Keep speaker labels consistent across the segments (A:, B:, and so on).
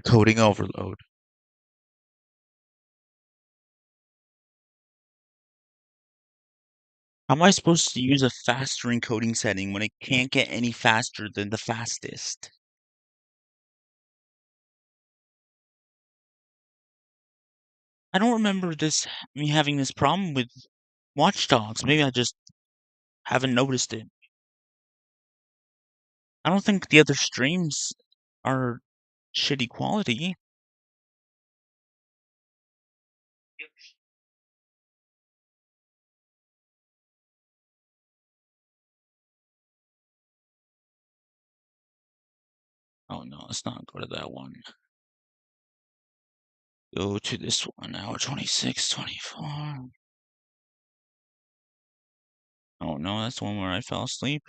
A: Coding overload. How am I supposed to use a faster encoding setting when it can't get any faster than the fastest? I don't remember me having this problem with Watch Dogs. Maybe I just haven't noticed it. I don't think the other streams are shitty quality. Oh no, let's not go to that one. Go to this one, hour 26, 24. Oh no, that's the one where I fell asleep.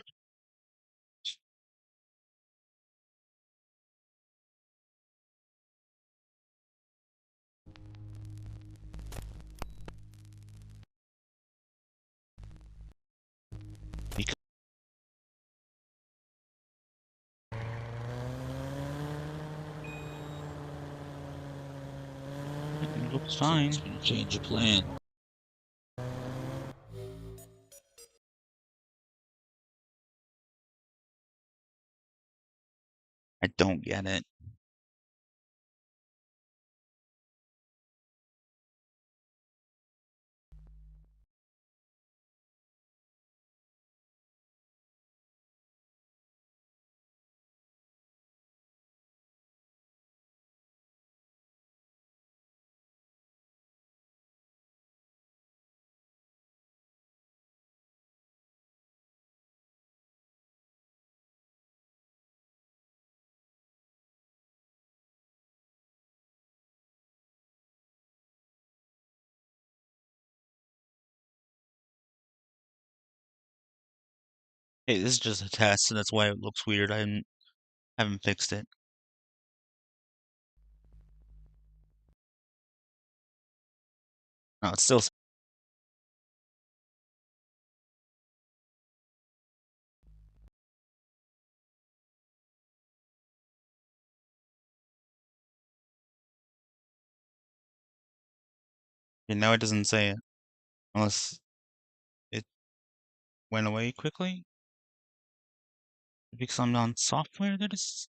A: Because it looks fine.
B: Change your plan.
A: I don't get it. Hey, this is just a test, so that's why it looks weird. I haven't fixed it. No, it's still. And now it doesn't say it. Unless it went away quickly. Because I'm on software that is.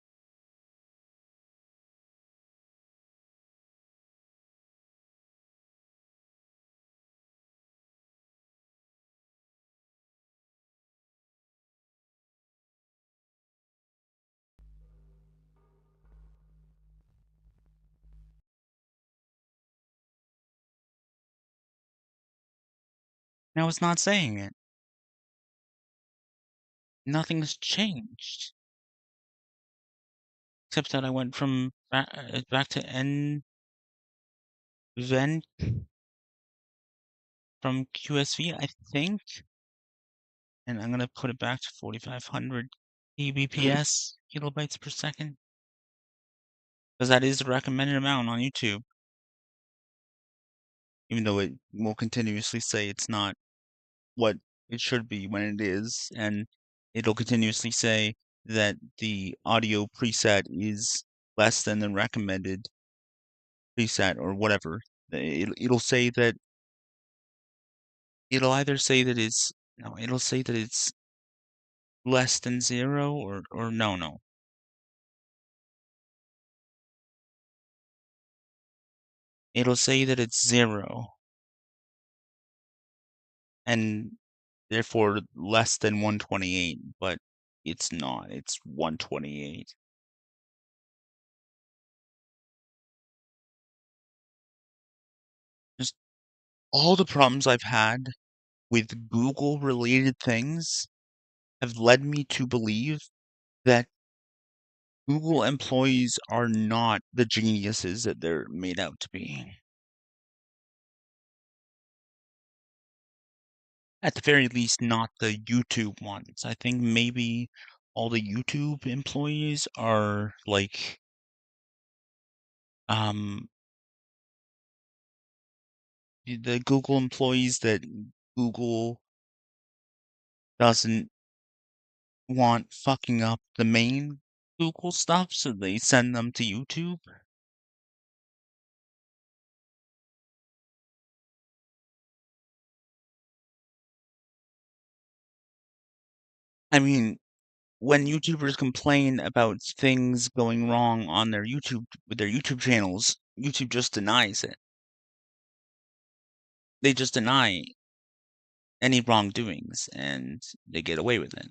A: Now it's not saying it. Nothing's changed. Except that I went from back to N vent from QSV, I think. And I'm gonna put it back to 4500 kbps, kilobytes per second. Because that is the recommended amount on YouTube. Even though it will continuously say it's not what it should be when it is, and it'll continuously say that the audio preset is less than the recommended preset or whatever. It'll say that it'll either say that it's no, it'll say that it's less than 0 or no. It'll say that it's 0 and therefore less than 128, but it's not. It's 128. Just all the problems I've had with Google related things have led me to believe that Google employees are not the geniuses that they're made out to be. At the very least, not the YouTube ones. I think maybe all the YouTube employees are like the Google employees that Google doesn't want fucking up the main Google stuff, so they send them to YouTube. I mean, when YouTubers complain about things going wrong on their YouTube channels, YouTube just denies it. They just deny any wrongdoings, and they get away with it.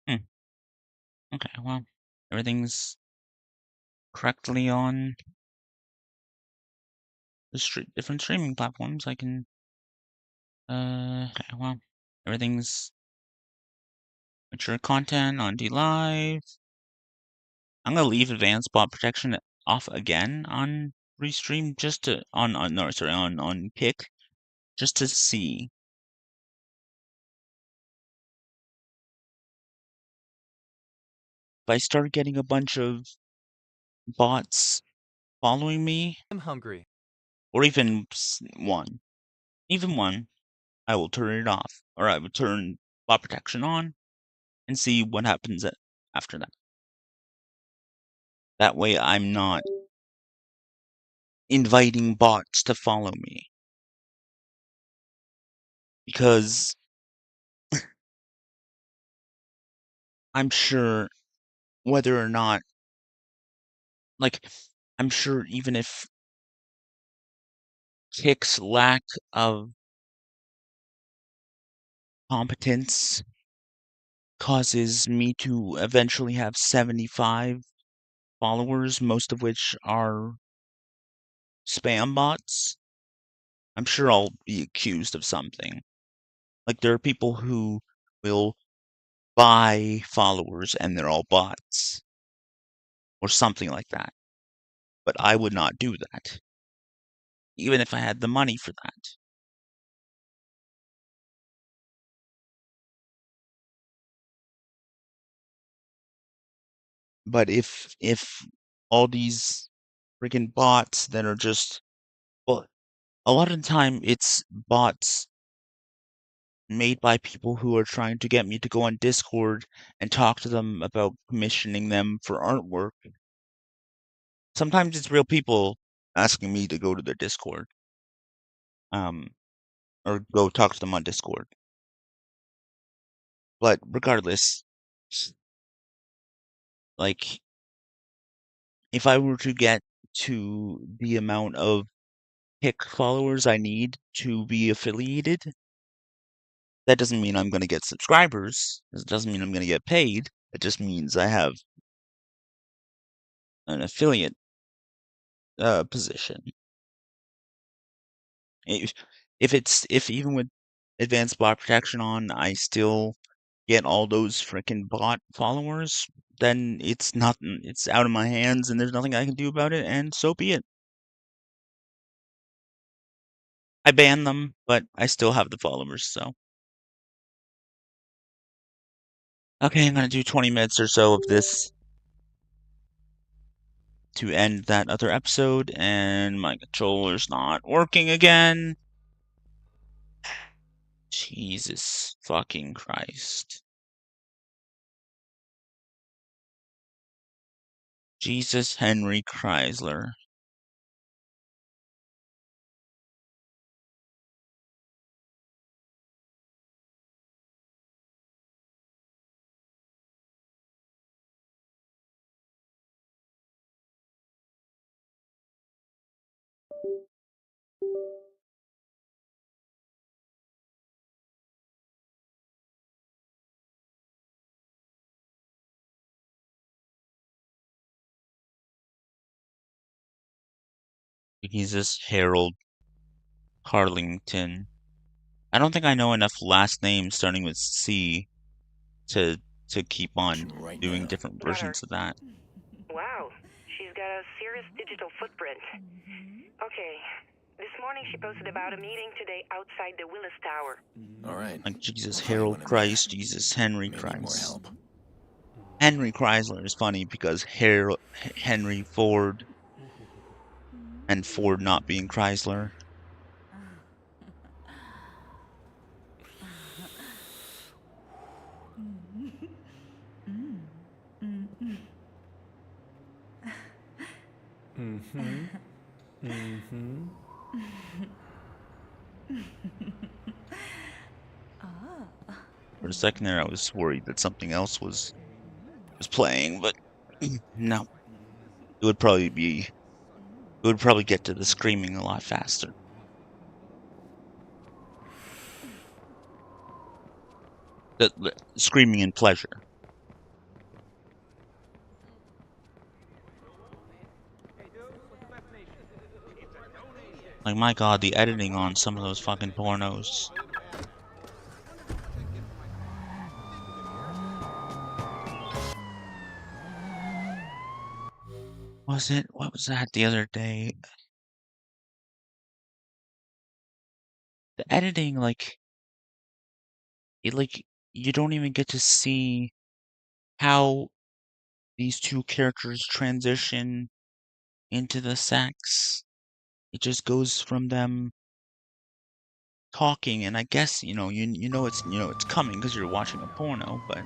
A: Hmm, okay, well, everything's correctly on the different streaming platforms. I can, okay, well, everything's mature content on Dlive. I'm gonna leave advanced bot protection off again on Restream just to on Kick just to see. If I start getting a bunch of bots following me,
B: I'm hungry.
A: or even one, I will turn it off, or I would turn bot protection on and see what happens after that. That way, I'm not inviting bots to follow me because I'm sure whether or not, like, I'm sure even if Kick's lack of competence causes me to eventually have 75 followers, most of which are spam bots, I'm sure I'll be accused of something. Like, there are people who will buy followers and they're all bots, or something like that. But I would not do that, even if I had the money for that. But if all these freaking bots that are just, well, a lot of the time it's bots made by people who are trying to get me to go on Discord and talk to them about commissioning them for artwork. Sometimes it's real people asking me to go to their Discord, um, or go talk to them on Discord. But regardless, like, if I were to get to the amount of Kick followers I need to be affiliated, that doesn't mean I'm going to get subscribers. It doesn't mean I'm going to get paid. It just means I have an affiliate position. If if even with advanced bot protection on, I still get all those frickin' bot followers, then it's nothing. It's out of my hands, and there's nothing I can do about it, and so be it. I ban them, but I still have the followers, so. Okay, I'm gonna do 20 minutes or so of this to end that other episode, and my controller's not working again. Jesus fucking Christ. Jesus Henry Chrysler. Jesus Harold Carlington. I don't think I know enough last names starting with C to keep on
C: Right
A: doing
C: now.
A: different
D: Got her.
A: versions of that.
D: Wow, she's got a serious digital footprint. Okay, this morning she posted about a meeting today outside the Willis Tower.
C: All right.
A: Like Jesus
C: I'll find
A: Harold
C: one in there.
A: Christ, Jesus Henry
C: May need more
A: Christ.
C: help.
A: Henry Chrysler is funny because Henry Ford and Ford not being Chrysler. For a second there, I was worried that something else was playing, but no, it would probably get to the screaming a lot faster. The screaming in pleasure. Like, my god, the editing on some of those fucking pornos. What was that the other day? The editing, like, you don't even get to see how these two characters transition into the sex. It just goes from them talking, and I guess, you know it's coming because you're watching a porno, but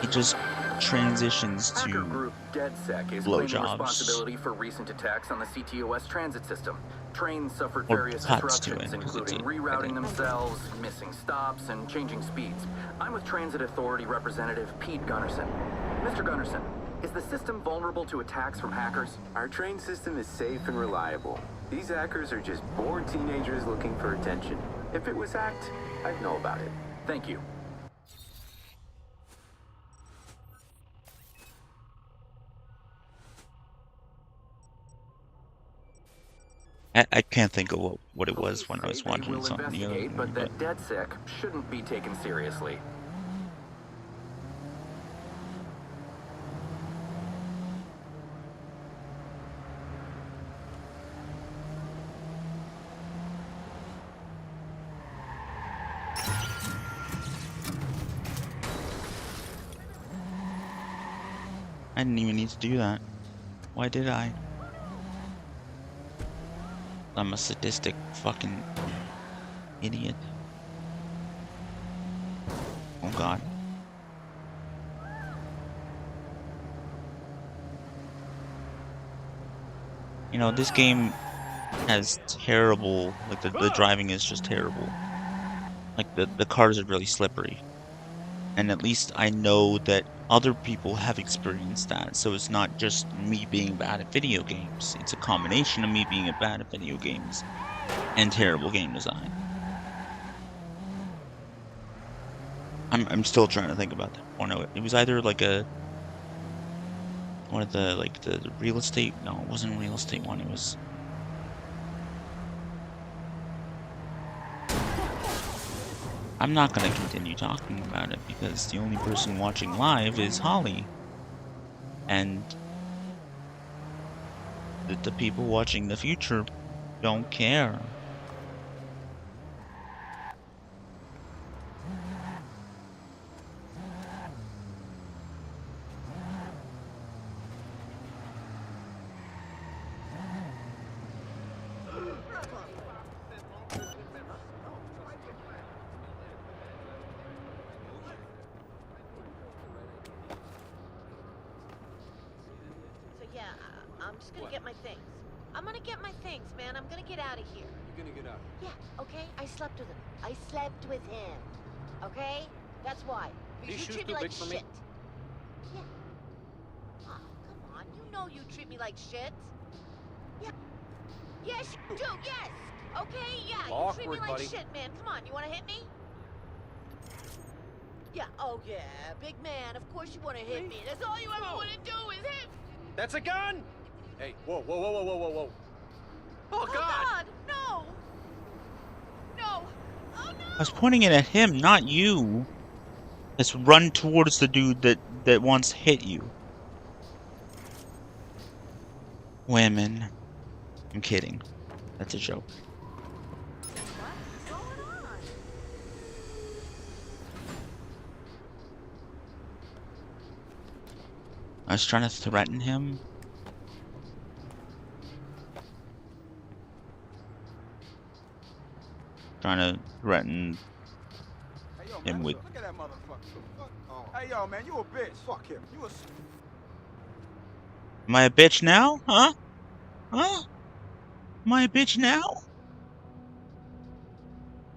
A: it just transitions
B: Hacker
A: to
B: group DedSec is claiming
A: blowjobs,
B: responsibility for recent attacks on the CTOS transit system. Trains suffered
A: or
B: various
A: cuts to it,
B: disruptions,
A: because it's
B: including
A: a
B: rerouting
A: edit.
B: themselves, missing stops, and changing speeds. I'm with Transit Authority Representative Pete Gunnarsson. Mr. Gunnarsson, is the system vulnerable to attacks from hackers?
C: Our train system is safe and reliable. These hackers are just bored teenagers looking for attention. If it was hacked, I'd know about it.
B: Thank you.
A: I can't think of what it was
B: Police
A: when I was
B: say they
A: watching
B: will
A: something the other
B: investigate,
A: day,
B: but that DedSec shouldn't be taken seriously.
A: I didn't even need to do that. Why did I? I'm a sadistic fucking idiot. Oh god. You know, this game has terrible, like, the driving is just terrible. Like, the cars are really slippery. And at least I know that other people have experienced that, so it's not just me being bad at video games. It's a combination of me being bad at video games and terrible game design. I'm still trying to think about that porno. It was either like one of the, like, the real estate. No, it wasn't a real estate one. It was. I'm not gonna continue talking about it because the only person watching live is Holly, and the people watching the future don't care.
E: I'm just gonna get my things. I'm gonna get my things, man. I'm gonna get out of here.
F: You're gonna get out.
E: Yeah, okay? I slept with him. I slept with him. Okay? That's why. Because
F: These
E: you
F: shoes
E: treat me
F: too
E: like
F: big for me?
E: shit. Yeah. Oh, come on. You know you treat me like shit. Yeah. Yes, you do. Yes. Okay, yeah. You treat me
F: Awkward,
E: like
F: buddy.
E: shit, man. Come on. You wanna hit me? Yeah. Oh, yeah. Big man. Of course you wanna hit me. That's all you ever wanna do is hit.
F: That's a gun! Hey, whoa, whoa, whoa, whoa, whoa, whoa, whoa. Oh, God!
E: No! No! Oh, no!
A: I was pointing it at him, not you. Let's run towards the dude that wants to hit you. Women. I'm kidding. That's a joke.
E: What's going on?
A: I was trying to threaten him. Trying to threaten
F: Hey, yo,
A: him
F: man,
A: with.
F: look at that motherfucker. Oh. Hey, yo, man, you a bitch. Fuck him. You a...
A: Am I a bitch now? Huh? Huh? Am I a bitch now?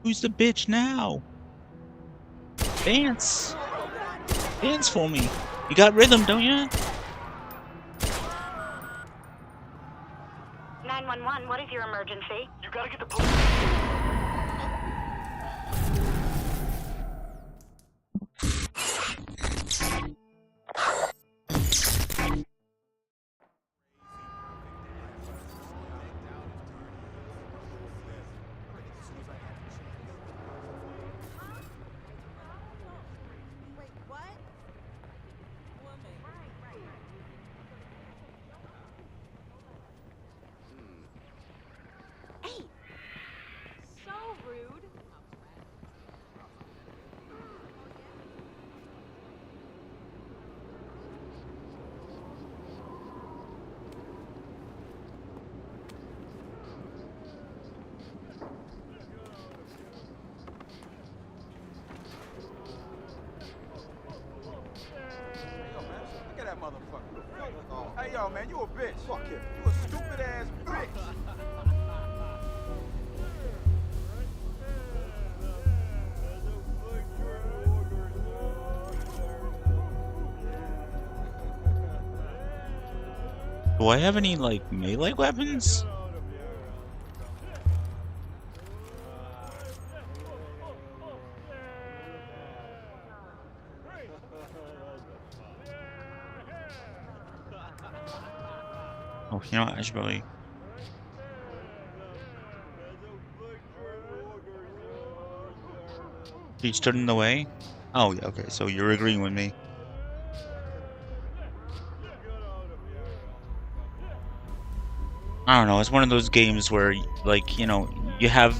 A: Who's the bitch now? Dance. Dance for me. You got rhythm, don't you?
D: 911, what is your emergency?
B: You gotta get the police.
E: Wait, what? Hey! So rude.
F: Yo, man, look at that motherfucker. Oh. Hey, yo, man, you a bitch. Fuck him. You a stupid ass bitch.
A: Do I have any, like, melee weapons? Oh, you know what? I should probably. He stood in the way? Oh, yeah, okay, so you're agreeing with me. I don't know, it's one of those games where, like, you know, you have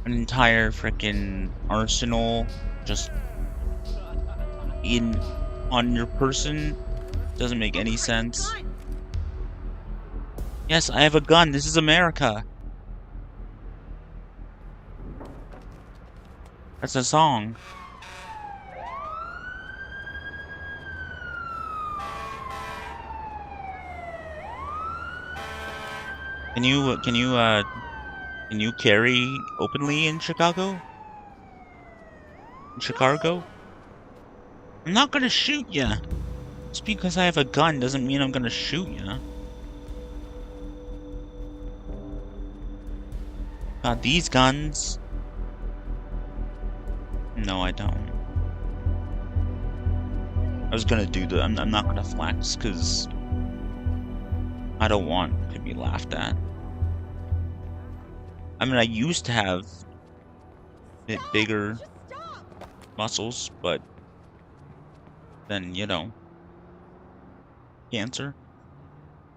A: an entire freaking arsenal just on your person. Doesn't make any sense. Yes, I have a gun. This is America. That's a song. Can you carry openly in Chicago? In Chicago? I'm not gonna shoot ya. Just because I have a gun doesn't mean I'm gonna shoot ya. Got these guns. No, I don't. I was gonna do the. I'm not gonna flex because I don't want to be laughed at. I mean, I used to have a bit bigger muscles, but then, you know, cancer.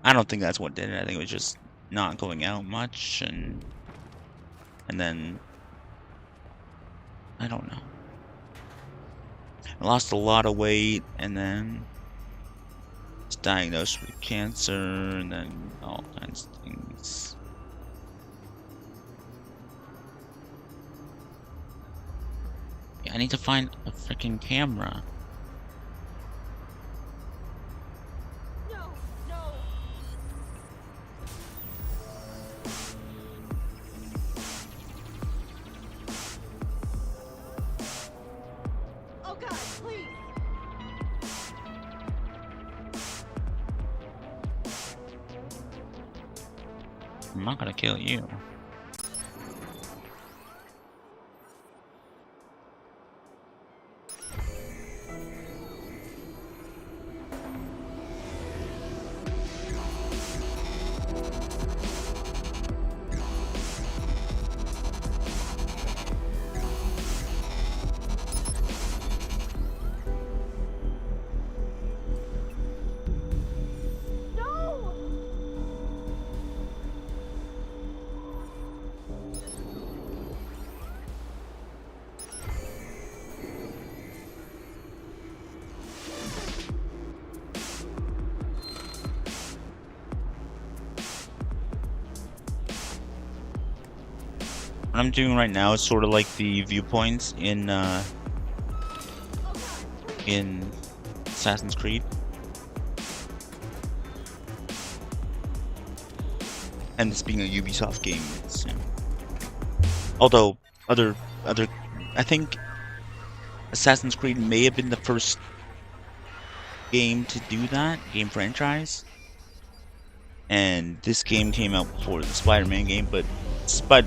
A: I don't think that's what did it. I think it was just not going out much, and then I don't know. I lost a lot of weight, and then was diagnosed with cancer, and then all kinds of things. Yeah, I need to find a freaking camera.
E: No, no. Oh God, please.
A: I'm not gonna kill you.
E: No.
A: What I'm doing right now is sort of like the viewpoints in Assassin's Creed. And this being a Ubisoft game, it's, you know, although other, I think Assassin's Creed may have been the first game to do that, game franchise. And this game came out before the Spider-Man game, but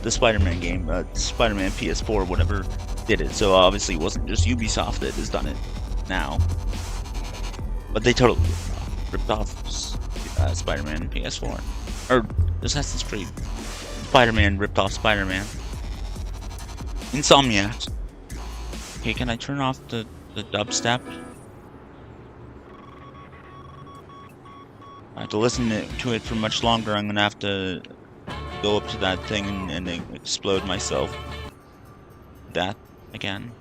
A: the Spider-Man game, Spider-Man PS4, whatever, did it. So obviously it wasn't just Ubisoft that has done it now. But they totally ripped off Spider-Man PS4. Or Assassin's Creed. Spider-Man ripped off Spider-Man. Insomniac. Okay, can I turn off the dubstep? I have to listen to it for much longer. I'm gonna have to go up to that thing and explode myself. That again.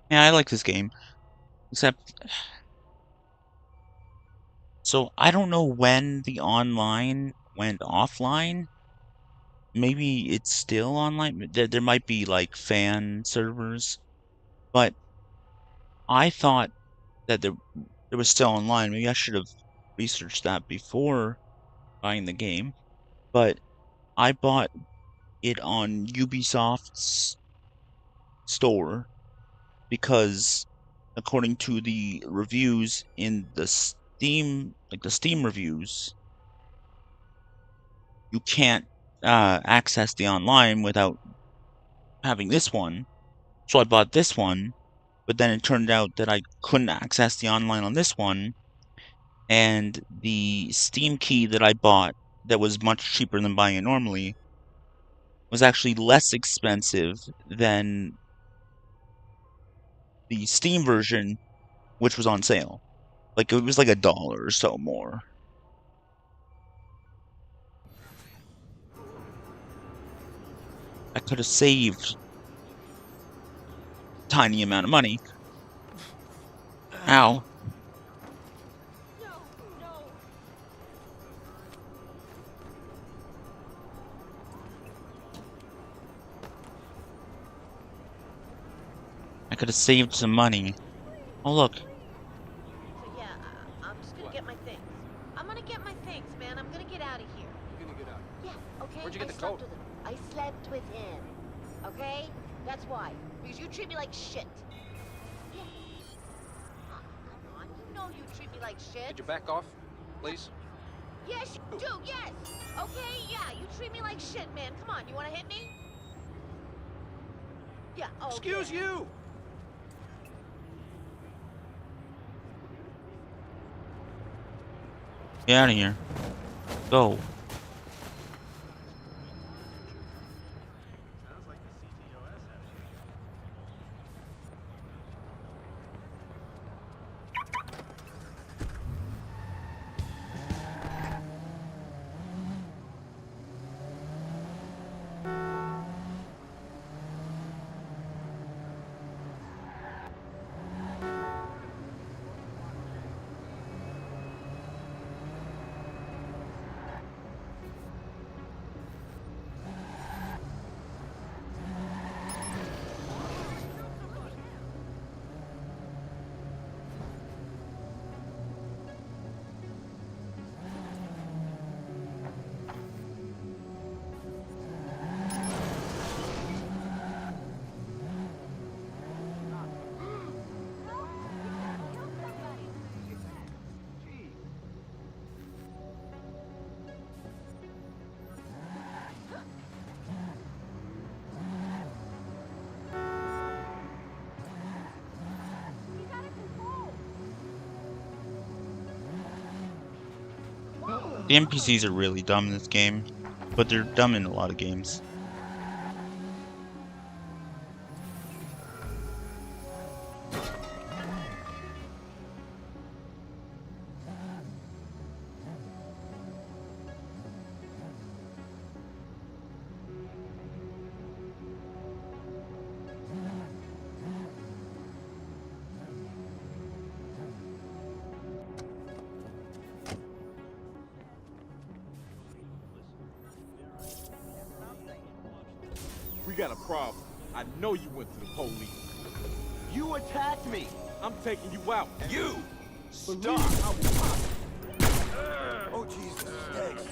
A: Yeah, I like this game. Except, so I don't know when the online went offline. Maybe it's still online. There might be like fan servers, but I thought that it was still online. Maybe I should have researched that before buying the game. But I bought it on Ubisoft's store because, according to the reviews in the Steam, like the Steam reviews, you can't access the online without having this one. So I bought this one, but then it turned out that I couldn't access the online on this one, and the Steam key that I bought that was much cheaper than buying it normally was actually less expensive than the Steam version, which was on sale. Like, it was like $1 or so more. I could have saved a tiny amount of money. Ow. I could have saved some money. Oh, look.
E: So yeah, I'm just gonna get my things. I'm gonna get my things, man. I'm gonna get out of here.
F: You're gonna get out.
E: Yeah, okay?
F: Where'd you get the
E: slept
F: coat?
E: with him. I slept with him. Okay? That's why. Because you treat me like shit. Yeah. Oh, come on. You know you treat me like shit.
F: Could you back off, please?
E: Yes, you do. Yes. Okay, yeah. You treat me like shit, man. Come on. You wanna hit me? Yeah. Oh,
F: Excuse
E: yeah.
F: you!
A: Get out of here. Go. The NPCs are really dumb in this game, but they're dumb in a lot of games.
F: got a problem. I know you went to the police.
G: You attacked me.
F: I'm taking you out.
G: You!
F: Stop!
G: Oh, Jesus. Thanks.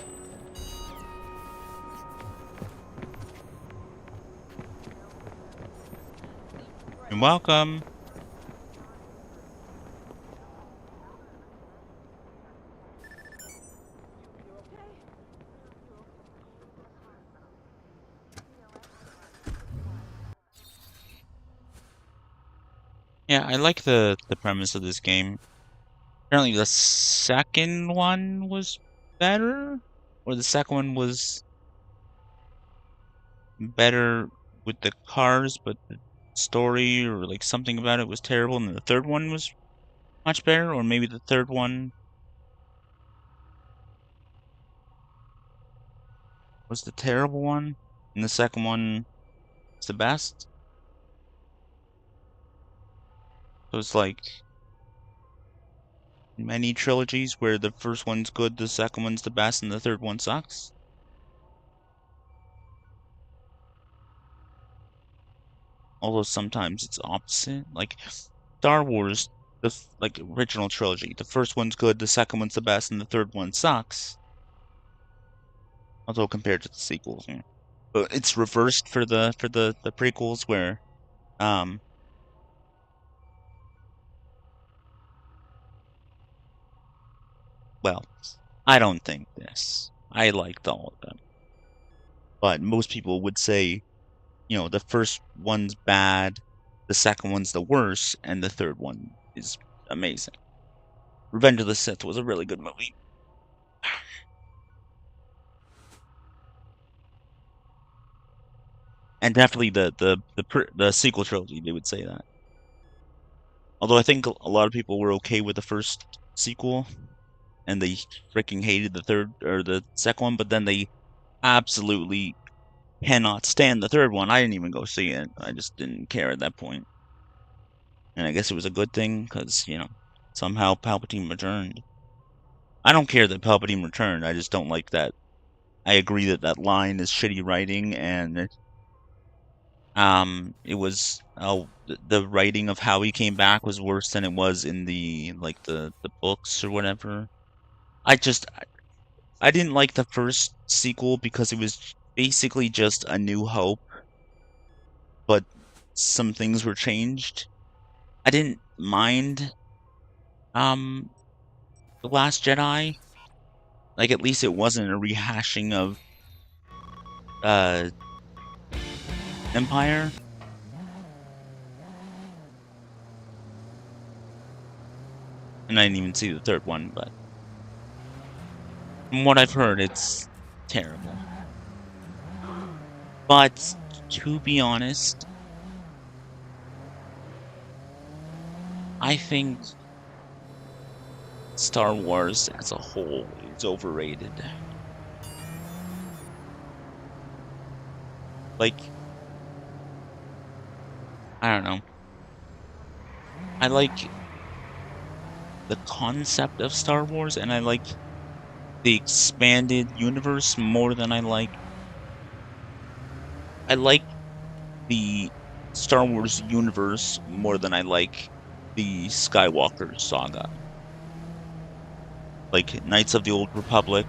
A: You're welcome. Yeah, I like the premise of this game. Apparently the second one was better? Or the second one was better with the cars, but the story or like something about it was terrible, and the third one was much better, or maybe the third one was the terrible one, and the second one is the best. So it's like many trilogies where the first one's good, the second one's the best, and the third one sucks. Although sometimes it's opposite. Like Star Wars, the like original trilogy, the first one's good, the second one's the best, and the third one sucks. Although compared to the sequels, yeah. But it's reversed for the prequels where well, I don't think this. I liked all of them. But most people would say, you know, the first one's bad, the second one's the worst, and the third one is amazing. Revenge of the Sith was a really good movie. And definitely the sequel trilogy, they would say that. Although I think a lot of people were okay with the first sequel, and they freaking hated the third or the second one, but then they absolutely cannot stand the third one. I didn't even go see it. I just didn't care at that point. And I guess it was a good thing, because, you know, somehow Palpatine returned. I don't care that Palpatine returned, I just don't like that. I agree that that line is shitty writing, and it was the writing of how he came back was worse than it was in the like the books or whatever. I didn't like the first sequel because it was basically just A New Hope, but some things were changed. I didn't mind The Last Jedi. Like, at least it wasn't a rehashing of Empire. And I didn't even see the third one, but from what I've heard, it's terrible. But to be honest, I think Star Wars as a whole is overrated. Like, I don't know. I like the concept of Star Wars, and I like the expanded universe more than I like the Star Wars universe more than I like the Skywalker saga. Like Knights of the Old Republic,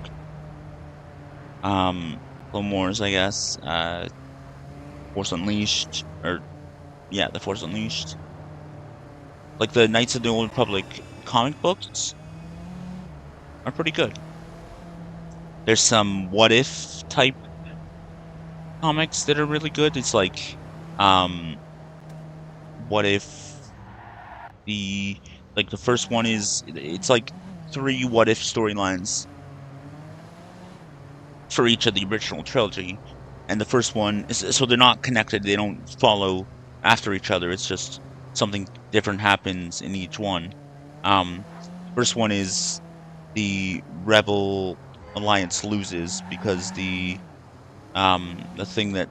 A: Clone Wars, I guess, Force Unleashed, or yeah, the Force Unleashed. Like the Knights of the Old Republic comic books are pretty good. There's some what if type comics that are really good. It's like, what if the first one is, it's like 3 what if storylines for each of the original trilogy, and the first one is, so they're not connected, they don't follow after each other, it's just something different happens in each one. First one is the Rebel Alliance loses because the thing that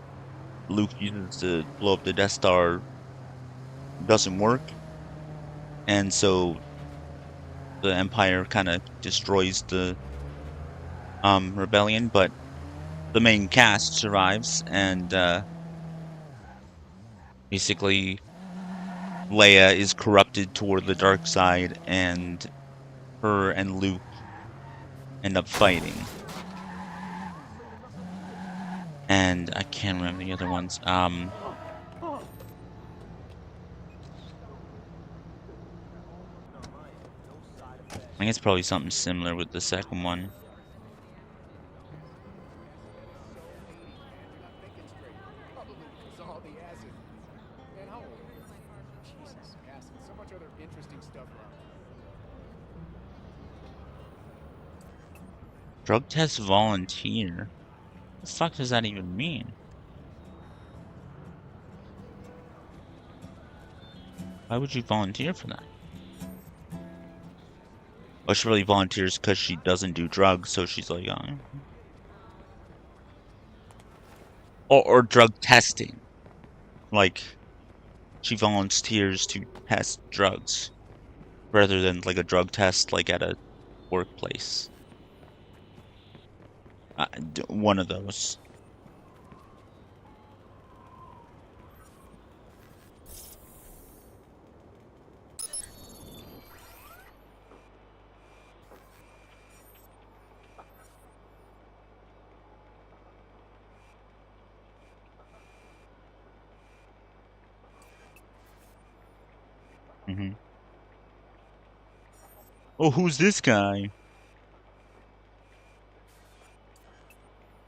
A: Luke uses to blow up the Death Star doesn't work, and so the Empire kind of destroys the rebellion, but the main cast survives, and basically Leia is corrupted toward the dark side, and her and Luke end up fighting. And I can't remember the other ones. I think it's probably something similar with the second one. Drug test volunteer? What the fuck does that even mean? Why would you volunteer for that? Oh, she really volunteers because she doesn't do drugs, so she's like, or drug testing. Like, she volunteers to test drugs rather than like a drug test like at a workplace. One of those. Oh, who's this guy?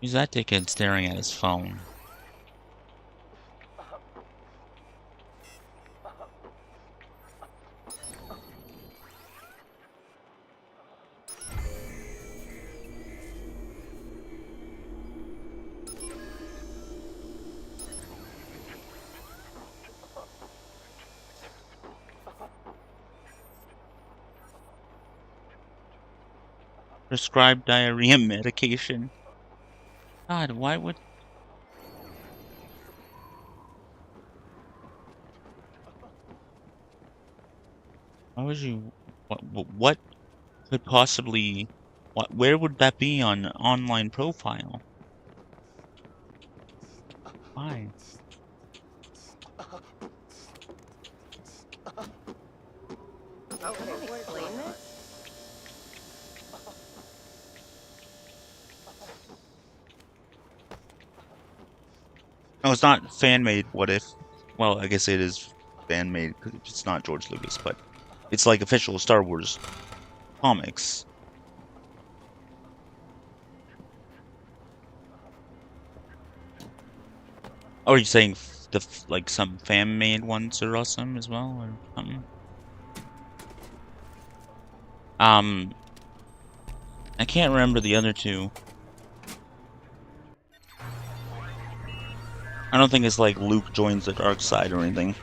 A: Who's that dickhead staring at his phone? Prescribed diarrhea medication. God, why would... Why would you... What could possibly... Where would that be on an online profile? Why?
E: Oh, can you explain this?
A: No, it's not fan-made. What if? Well, I guess it is fan-made because it's not George Lucas, but it's like official Star Wars comics. Oh, are you saying like some fan-made ones are awesome as well, or something? I can't remember the other two. I don't think it's like Luke joins the dark side or anything.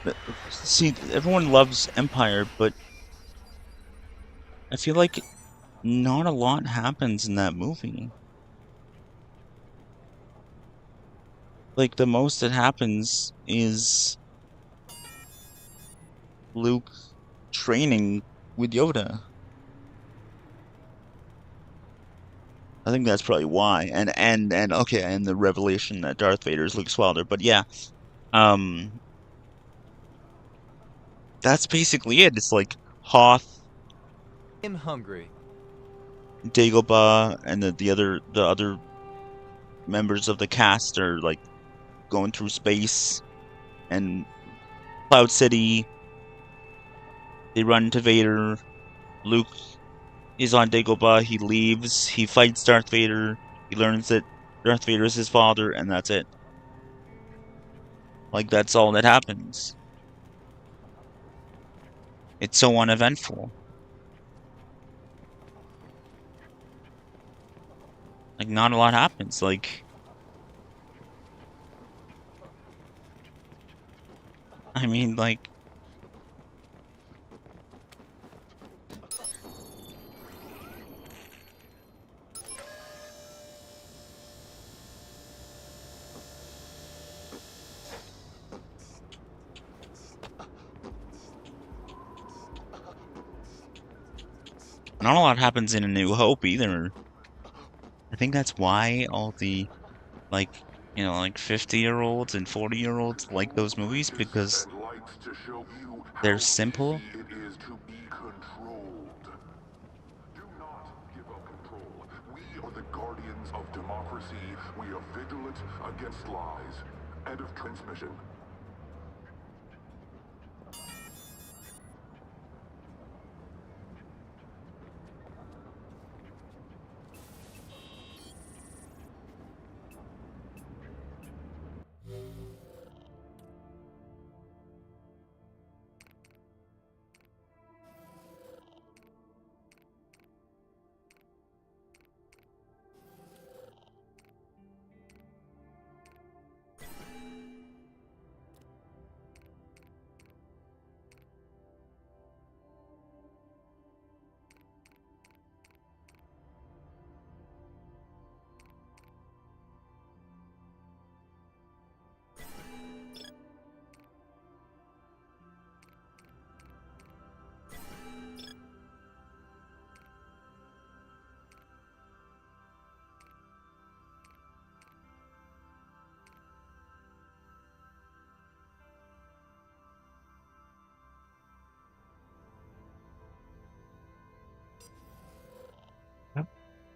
A: But, see, everyone loves Empire, but I feel like not a lot happens in that movie. Like, the most that happens is Luke training with Yoda. I think that's probably why. And okay, and the revelation that Darth Vader is Luke's father. But yeah, that's basically it. It's like Hoth,
G: I'm hungry.
A: Dagobah, and the other members of the cast are like going through space, and Cloud City. They run into Vader. Luke is on Dagobah. He leaves. He fights Darth Vader. He learns that Darth Vader is his father, and that's it. Like, that's all that happens. It's so uneventful. Like, not a lot happens. Like, I mean, like, not a lot happens in A New Hope either. I think that's why all the, like, you know, like 50-year-olds and 40-year-olds like those movies because they're simple.
H: It is to be controlled. Do not give up control. We are the guardians of democracy. We are vigilant against lies. End of transmission.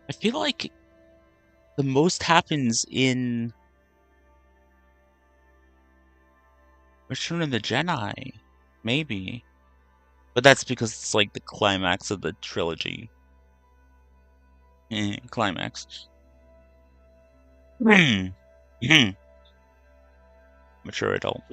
A: I feel like the most happens in Return of the Jedi, maybe. But that's because it's like the climax of the trilogy. Climax. Mature adult.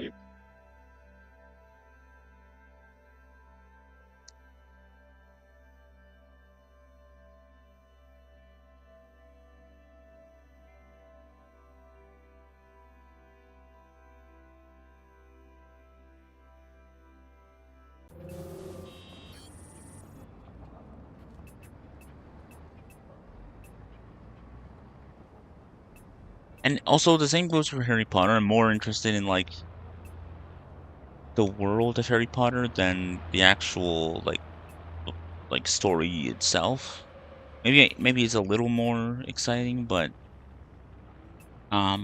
A: And also the same goes for Harry Potter. I'm more interested in like the world of Harry Potter than the actual like story itself. Maybe it's a little more exciting, but I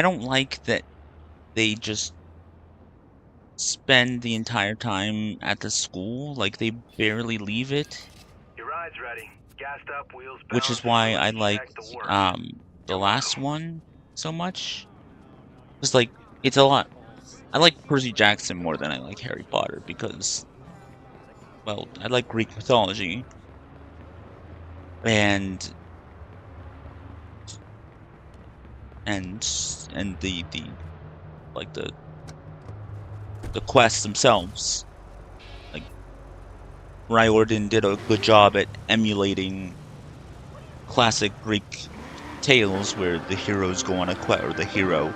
A: don't like that they just spend the entire time at the school, like they barely leave it.
I: Your ride's ready. Gassed up, wheels
A: Which is why I like the last one so much. It's like it's a lot. I like Percy Jackson more than I like Harry Potter because, well, I like Greek mythology and the like the quests themselves. Like Riordan did a good job at emulating classic Greek tales where the heroes go on a quest, or the hero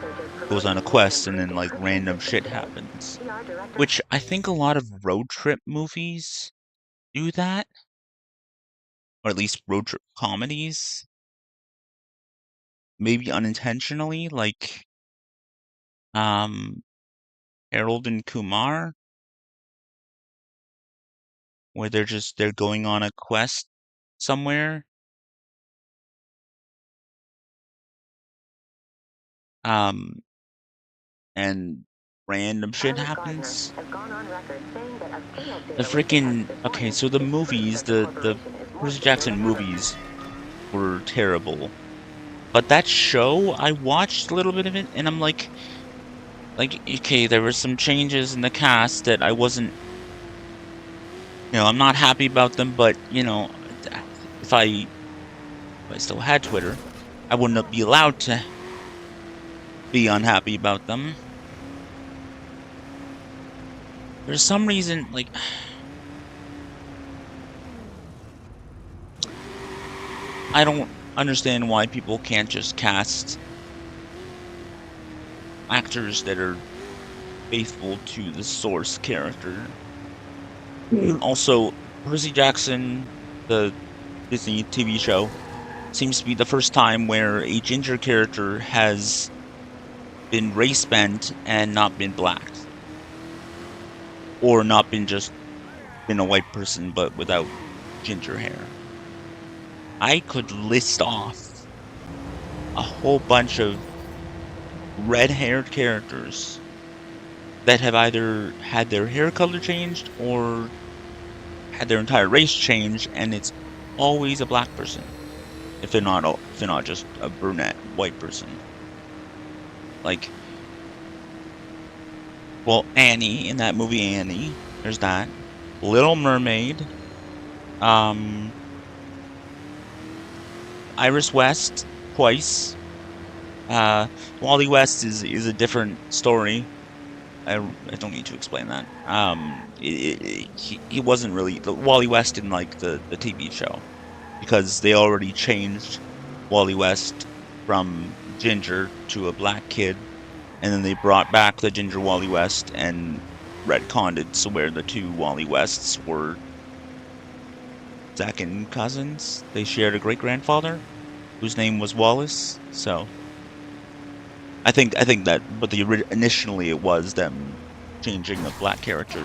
A: goes on a quest, and then like random shit happens. Which I think a lot of road trip movies do that, or at least road trip comedies. Maybe unintentionally, like Harold and Kumar, where they're going on a quest somewhere. And random shit happens. The freaking okay, so the movies, the Percy Jackson movies were terrible. But that show, I watched a little bit of it, and I'm like, okay, there were some changes in the cast that I wasn't, I'm not happy about them, but, if I still had Twitter, I wouldn't be allowed to be unhappy about them. There's some reason, like, I don't understand why people can't just cast actors that are faithful to the source character. Also, Percy Jackson, the Disney TV show, seems to be the first time where a ginger character has been race bent and not been black. Or not been a white person but without ginger hair. I could list off a whole bunch of red-haired characters that have either had their hair color changed or had their entire race changed, and it's always a black person. If they're not just a brunette white person. Like, well, Annie in that movie Annie, there's that. Little Mermaid, Iris West twice. Wally West is a different story. I don't need to explain that. He wasn't really Wally West in like the TV show, because they already changed Wally West from ginger to a black kid, and then they brought back the ginger Wally West and retconned it so where the two Wally Wests were second cousins. They shared a great grandfather whose name was Wallace. So I think that, but initially it was them changing a black character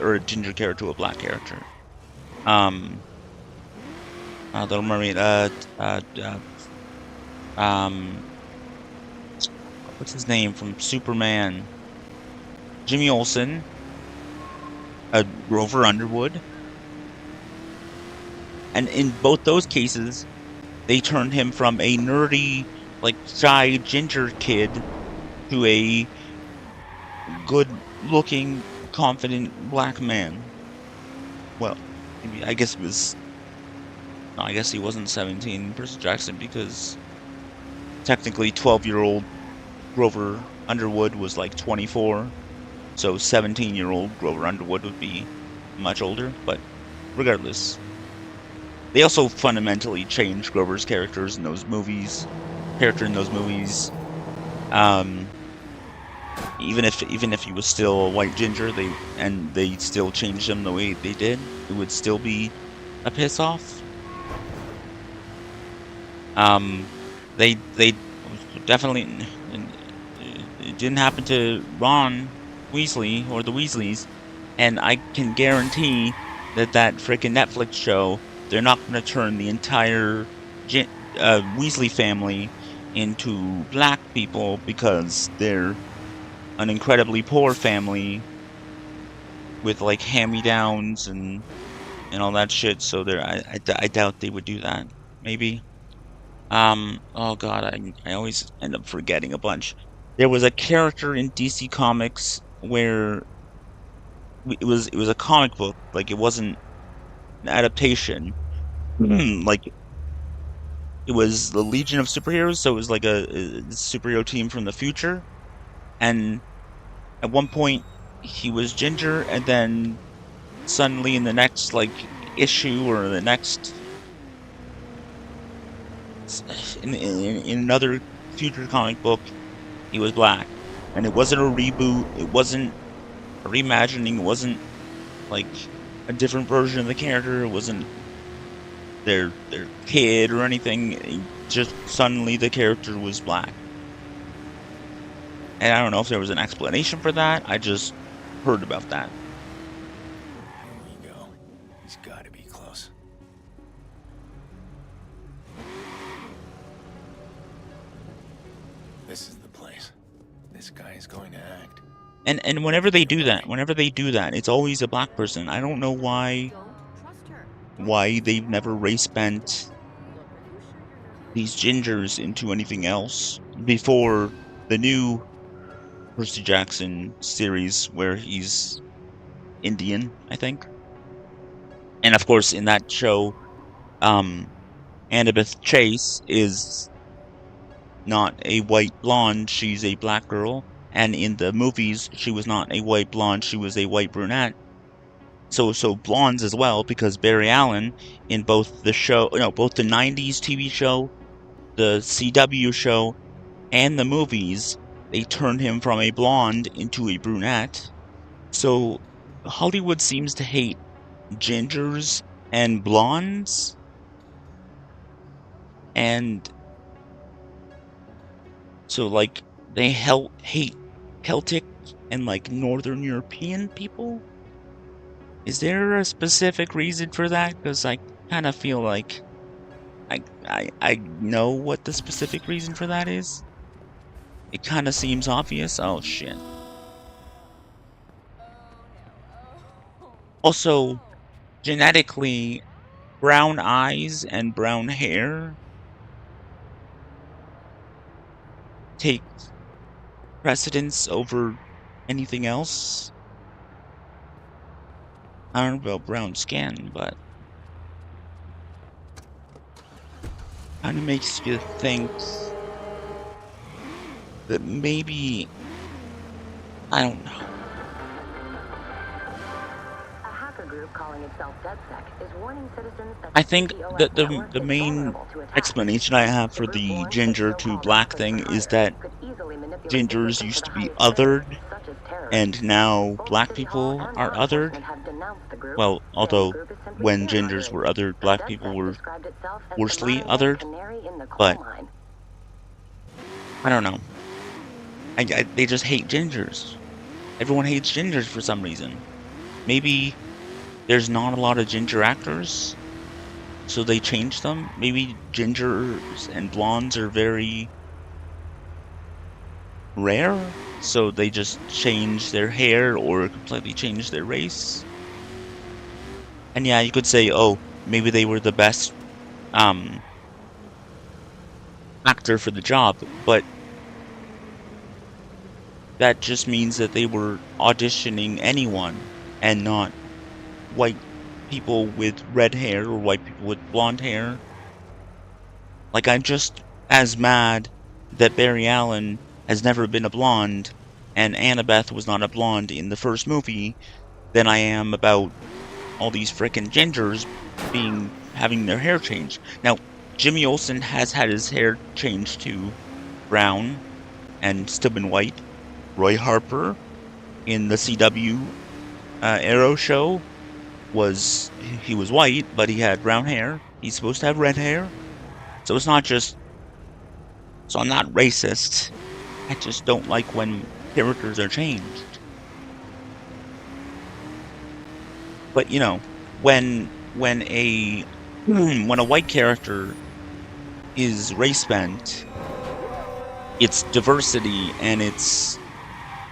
A: or a ginger character to a black character. Little Mermaid. What's his name from Superman? Jimmy Olsen. Grover Underwood. And in both those cases, they turned him from a nerdy, like, shy ginger kid to a good-looking, confident black man. Well, I guess it was... No, I guess he wasn't 17, Percy Jackson, because technically 12-year-old Grover Underwood was like 24. So 17-year-old Grover Underwood would be much older, but regardless. They also fundamentally changed Grover's character in those movies. Even if he was still a white ginger, they still changed him the way they did, it would still be a piss off. They definitely, it didn't happen to Ron Weasley or the Weasleys, and I can guarantee that frickin' Netflix show, they're not going to turn the entire Weasley family into black people because they're an incredibly poor family with like hand-me-downs and all that shit. So I doubt they would do that. Maybe. Oh god, I always end up forgetting a bunch. There was a character in DC Comics where it was a comic book, like it wasn't an adaptation. Like it was the Legion of Superheroes, so it was like a superhero team from the future. And at one point he was ginger, and then suddenly in the next like issue or the next in another future comic book, he was black. And it wasn't a reboot, it wasn't a reimagining, it wasn't like a different version of the character, it wasn't their kid or anything. Just suddenly the character was black. And I don't know if there was an explanation for that, I just heard about that.
J: Here we go. He's gotta be close. This is the place. This guy is going to act.
A: And whenever they do that, it's always a black person. I don't know why they've never race bent these gingers into anything else before the new Percy Jackson series where he's Indian, I think. And of course in that show, Annabeth Chase is not a white blonde, she's a black girl. And in the movies, she was not a white blonde, she was a white brunette. So blondes as well, because Barry Allen in both the 90s TV show, the CW show, and the movies, they turned him from a blonde into a brunette. So Hollywood seems to hate gingers and blondes. And so like they hate Celtic and like Northern European people. Is there a specific reason for that? Because I kind of feel like I know what the specific reason for that is. It kind of seems obvious. Oh shit. Also, genetically, brown eyes and brown hair take precedence over anything else. I don't know about brown skin, but kind of makes you think that maybe, I don't know.
K: A hacker group calling itself DedSec is warning citizens that
A: I think
K: DDoS network
A: the
K: is
A: main
K: vulnerable to attack.
A: explanation I have for
K: The group
A: the
K: warns that
A: ginger to
K: so-called
A: black
K: access
A: thing
K: for
A: is
K: hire
A: that
K: could easily manipulate the
A: gingers
K: system for
A: used
K: the
A: to be
K: highest
A: othered,
K: praise, such as terrorists.
A: and now
K: Both
A: black
K: City Hall
A: people
K: and
A: are
K: law
A: othered.
K: enforcement have denounced the group,
A: Well,
K: saying the
A: although
K: group is simply
A: when
K: fear
A: gingers
K: mongering.
A: were othered,
K: But
A: black people
K: DedSec
A: were
K: described itself as the
A: worstly
K: modern-day
A: othered.
K: canary in the coal
A: But
K: mine.
A: I don't know. They just hate gingers. Everyone hates gingers for some reason. Maybe there's not a lot of ginger actors, so they changed them. Maybe gingers and blondes are very rare, so they just change their hair or completely change their race. And yeah, you could say, oh, maybe they were the best actor for the job, but that just means that they were auditioning anyone and not white people with red hair or white people with blonde hair. Like, I'm just as mad that Barry Allen has never been a blonde and Annabeth was not a blonde in the first movie than I am about all these frickin' gingers having their hair changed. Now, Jimmy Olsen has had his hair changed to brown and still been white. Roy Harper in the CW Arrow show he was white, but he had brown hair. He's supposed to have red hair. So it's not just, so I'm not racist. I just don't like when characters are changed. But you know, when a when a white character is race bent, it's diversity and it's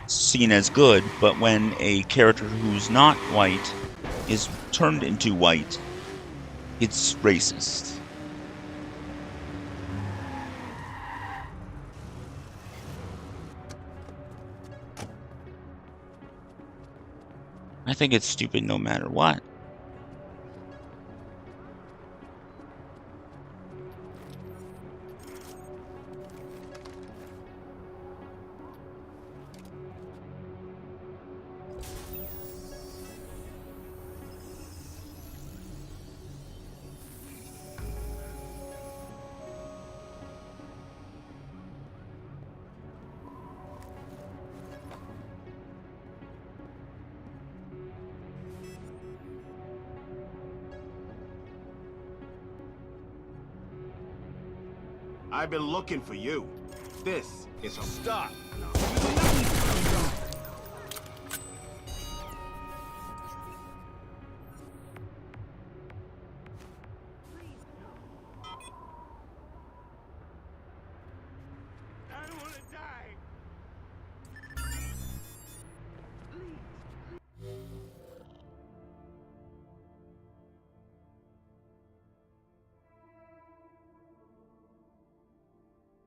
A: seen as good. But when a character who's not white is turned into white, it's racist. I think it's stupid no matter what.
L: I've been looking for you. This is a stop.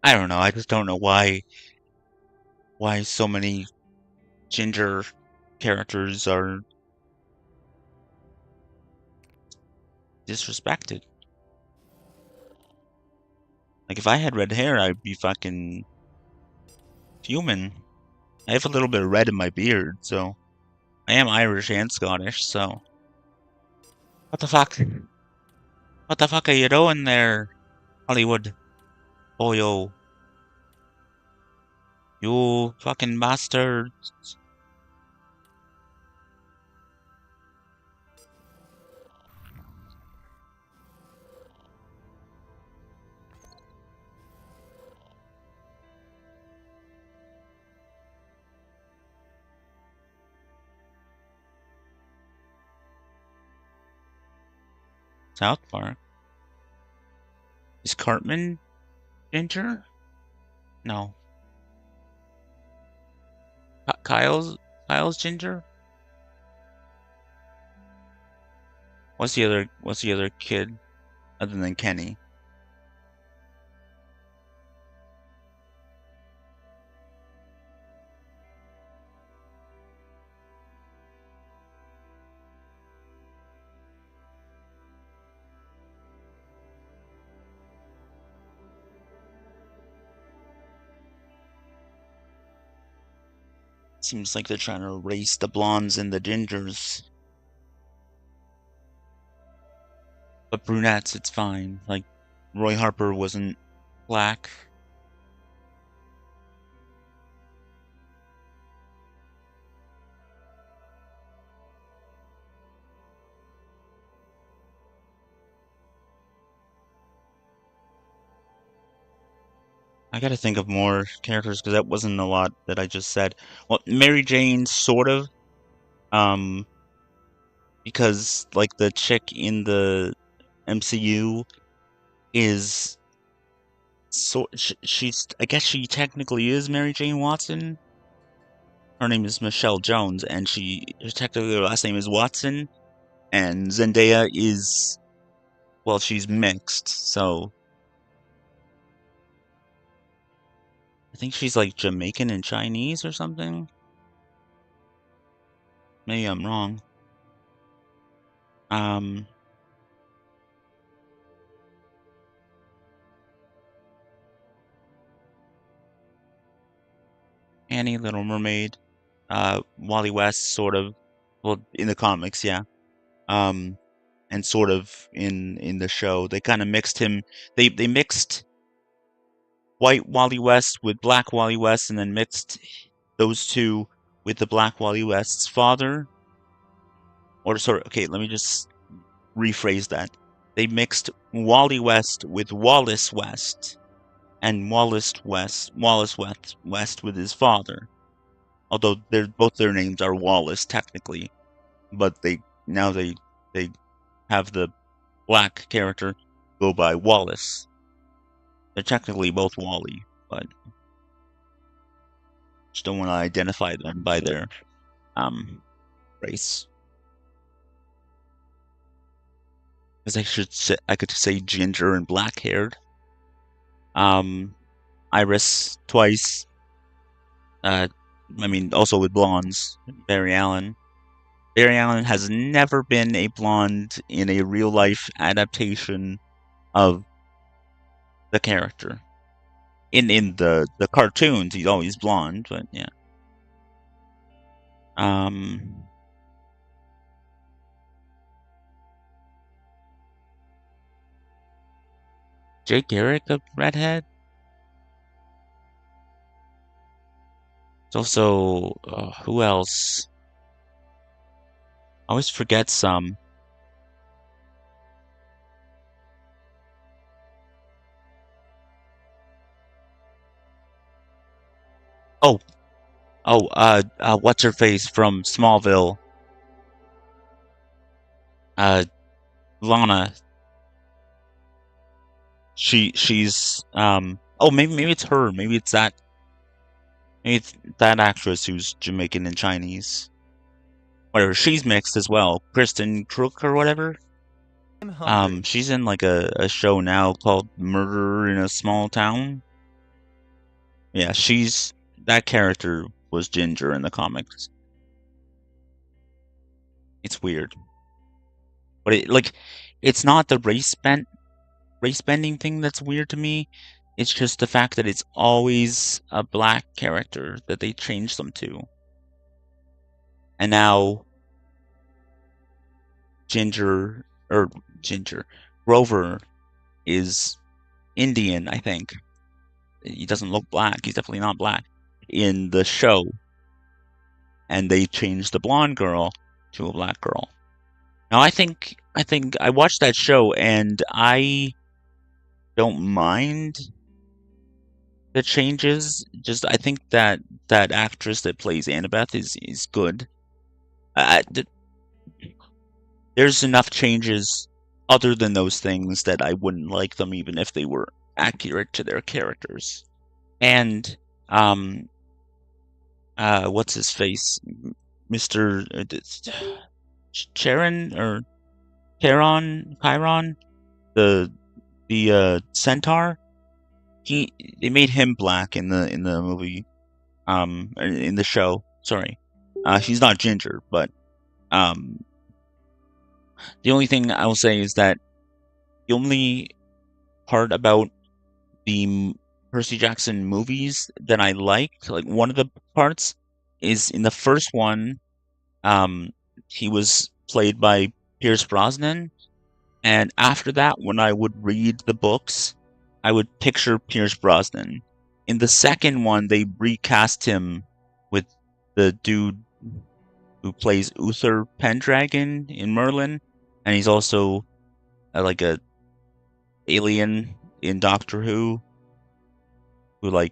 A: I don't know. I just don't know why so many ginger characters are disrespected. Like, if I had red hair, I'd be fucking human. I have a little bit of red in my beard, so I am Irish and Scottish, so what the fuck? What the fuck are you doing there, Hollywood? Oh yo. You fucking bastards. South Park. Is Cartman ginger? No. Kyle's ginger? What's the other kid other than Kenny? Seems like they're trying to erase the blondes and the gingers. But brunettes, it's fine. Like, Roy Harper wasn't black. I gotta think of more characters, because that wasn't a lot that I just said. Well, Mary Jane, sort of. Because, like, the chick in the MCU is... So, she's... I guess she technically is Mary Jane Watson. Her name is Michelle Jones, and technically her last name is Watson. And Zendaya is... Well, she's mixed, so... I think she's, like, Jamaican and Chinese or something? Maybe I'm wrong. Annie, Little Mermaid, Wally West, sort of. Well, in the comics, yeah. And sort of in the show. They kind of mixed him. They mixed white Wally West with black Wally West, and then mixed those two with the black Wally West's father. Or sorry, okay, let me just rephrase that. They mixed Wally West with Wallace West, and Wallace West with his father. Although both their names are Wallace technically, but they have the black character go by Wallace. They're technically both Wally, but just don't want to identify them by their race. Because I could say ginger and black haired. Iris twice. I mean, also with blondes. Barry Allen. Barry Allen has never been a blonde in a real life adaptation of the character. In the cartoons, he's always blonde, but yeah. Jake Garrick, a redhead? It's also, who else? I always forget some. What's her face from Smallville? Lana. She's maybe it's her. Maybe it's that actress who's Jamaican and Chinese. Or she's mixed as well. Kristen Crook or whatever. She's in like a show now called Murder in a Small Town. Yeah, that character was ginger in the comics. It's weird. But it's not the race bending thing that's weird to me. It's just the fact that it's always a black character that they change them to. And now Grover is Indian, I think. He doesn't look black. He's definitely not black in the show. And they changed the blonde girl to a black girl. Now I think I watched that show and I don't mind the changes. Just I think that actress that plays Annabeth is good. There's enough changes other than those things that I wouldn't like them even if they were accurate to their characters. And what's his face, Mr. Charon or Chiron, the centaur. They made him black in the movie, in the show. Sorry, he's not ginger, but the only thing I will say is that the only part about the Percy Jackson movies that I liked, like one of the parts, is in the first one. He was played by Pierce Brosnan, and after that, when I would read the books, I would picture Pierce Brosnan. In the second one, they recast him with the dude who plays Uther Pendragon in Merlin, and he's also like a alien in Doctor Who they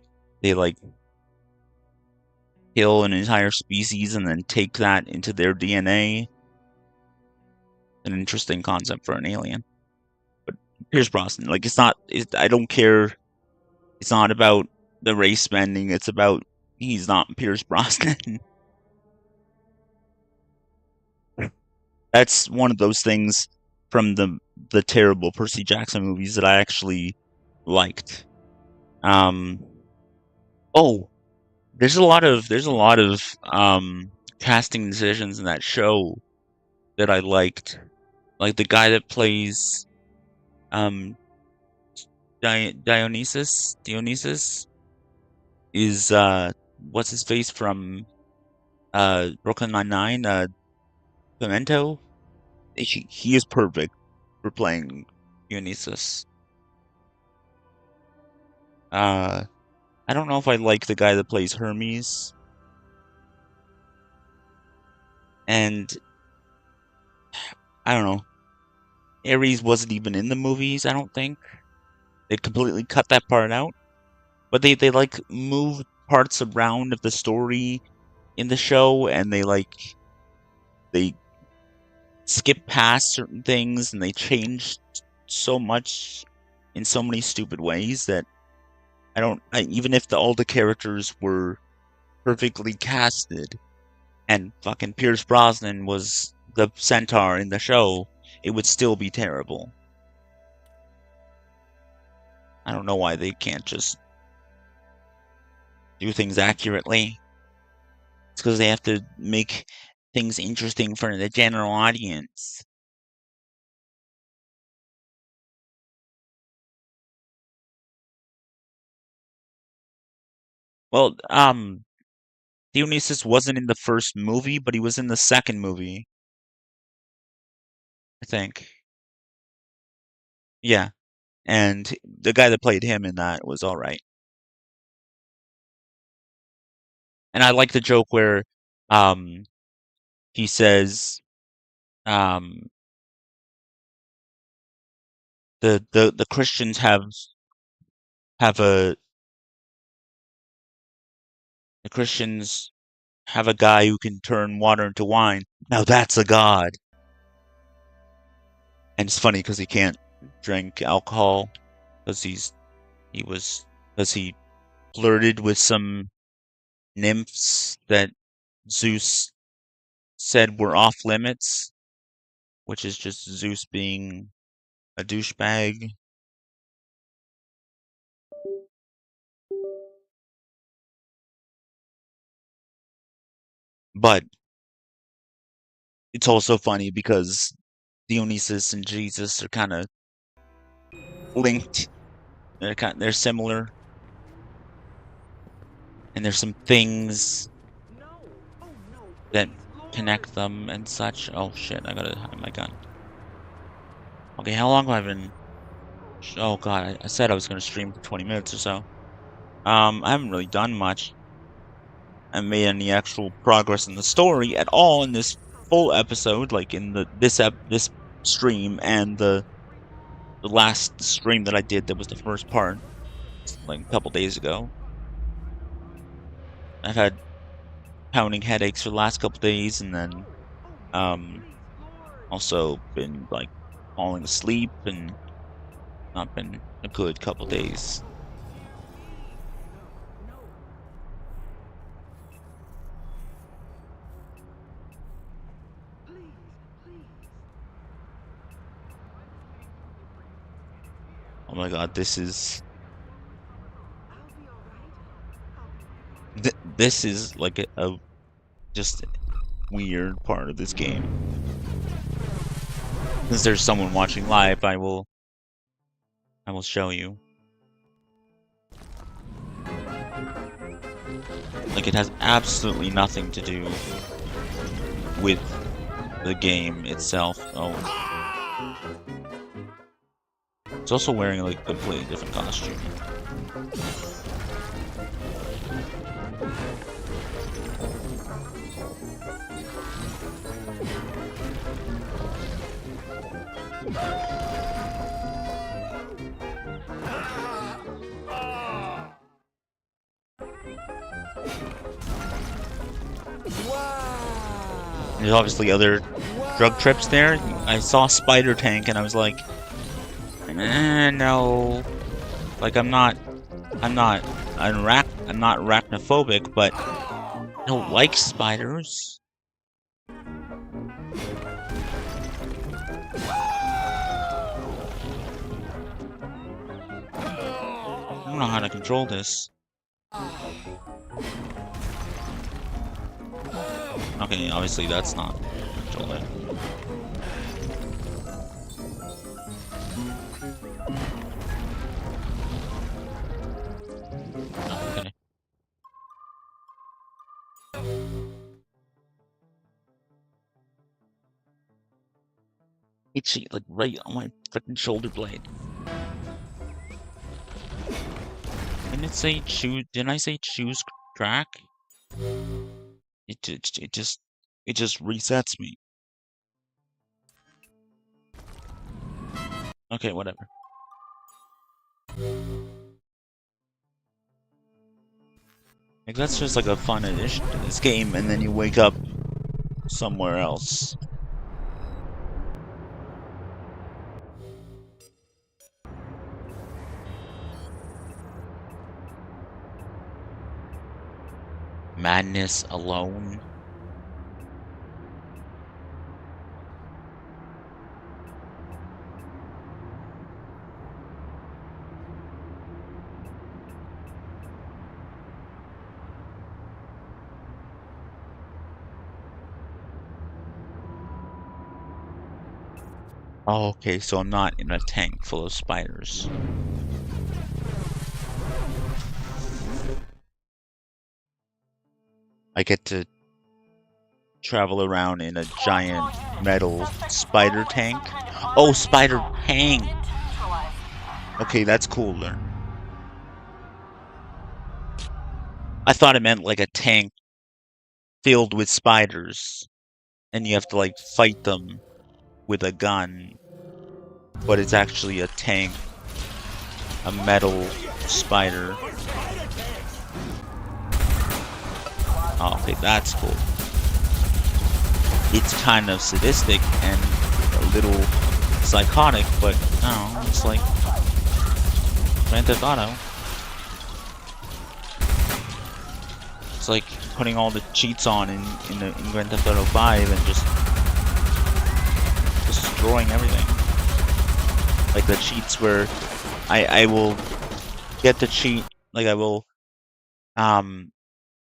A: kill an entire species and then take that into their DNA. An interesting concept for an alien. But Pierce Brosnan, like, I don't care. It's not about the race bending. It's about he's not Pierce Brosnan. That's one of those things from the terrible Percy Jackson movies that I actually liked. Oh, there's a lot of casting decisions in that show that I liked. Like the guy that plays Dionysus is what's his face from Brooklyn Nine-Nine, Pimento. He is perfect for playing Dionysus. I don't know if I like the guy that plays Hermes. And I don't know. Ares wasn't even in the movies, I don't think. They completely cut that part out. But they like moved parts around of the story in the show, and they skip past certain things, and they changed so much in so many stupid ways that even if all the characters were perfectly casted and fucking Pierce Brosnan was the centaur in the show, it would still be terrible. I don't know why they can't just do things accurately. It's because they have to make things interesting for the general audience. Well, Dionysus wasn't in the first movie, but he was in the second movie, I think. Yeah, and the guy that played him in that was all right. And I like the joke where he says the Christians have a the Christians have a guy who can turn water into wine. Now that's a god. And it's funny because he can't drink alcohol because he flirted with some nymphs that Zeus said were off limits, which is just Zeus being a douchebag. But it's also funny because Dionysus and Jesus are kind of linked. They're similar, and there's some things that connect them and such. Oh shit! I gotta hide my gun. Okay, how long have I been? Oh god, I said I was gonna stream for 20 minutes or so. I haven't really done much. I haven't made any actual progress in the story at all in this full episode, like in this stream and the last stream that I did that was the first part, like a couple days ago. I've had pounding headaches for the last couple days, and then also been like falling asleep and not been a good couple days. Oh my god, this is this is like a just weird part of this game. Since there's someone watching live, I will show you. Like, it has absolutely nothing to do with the game itself. Oh. It's also wearing like a completely different costume. There's obviously other drug trips there. I saw Spider Tank and I was like, no. Like, I'm not arachnophobic, but I don't like spiders. I don't know how to control this. Okay, obviously that's not controlling. Okay. Itchy, like right on my freaking shoulder blade. Didn't it say choose? Didn't I say choose track? It just resets me. Okay, whatever. Like, that's just like a fun addition to this game, and then you wake up somewhere else. Madness alone. Oh, okay, so I'm not in a tank full of spiders. I get to travel around in a giant metal spider tank. Oh, spider tank! Okay, that's cooler. I thought it meant like a tank filled with spiders, and you have to like fight them with a gun. But it's actually a tank, a metal spider. Oh, okay, that's cool. It's kind of sadistic and a little psychotic, but I don't know, it's like Grand Theft Auto. It's like putting all the cheats on in Grand Theft Auto 5 and just destroying everything. Like the cheats where I will get the cheat, like I will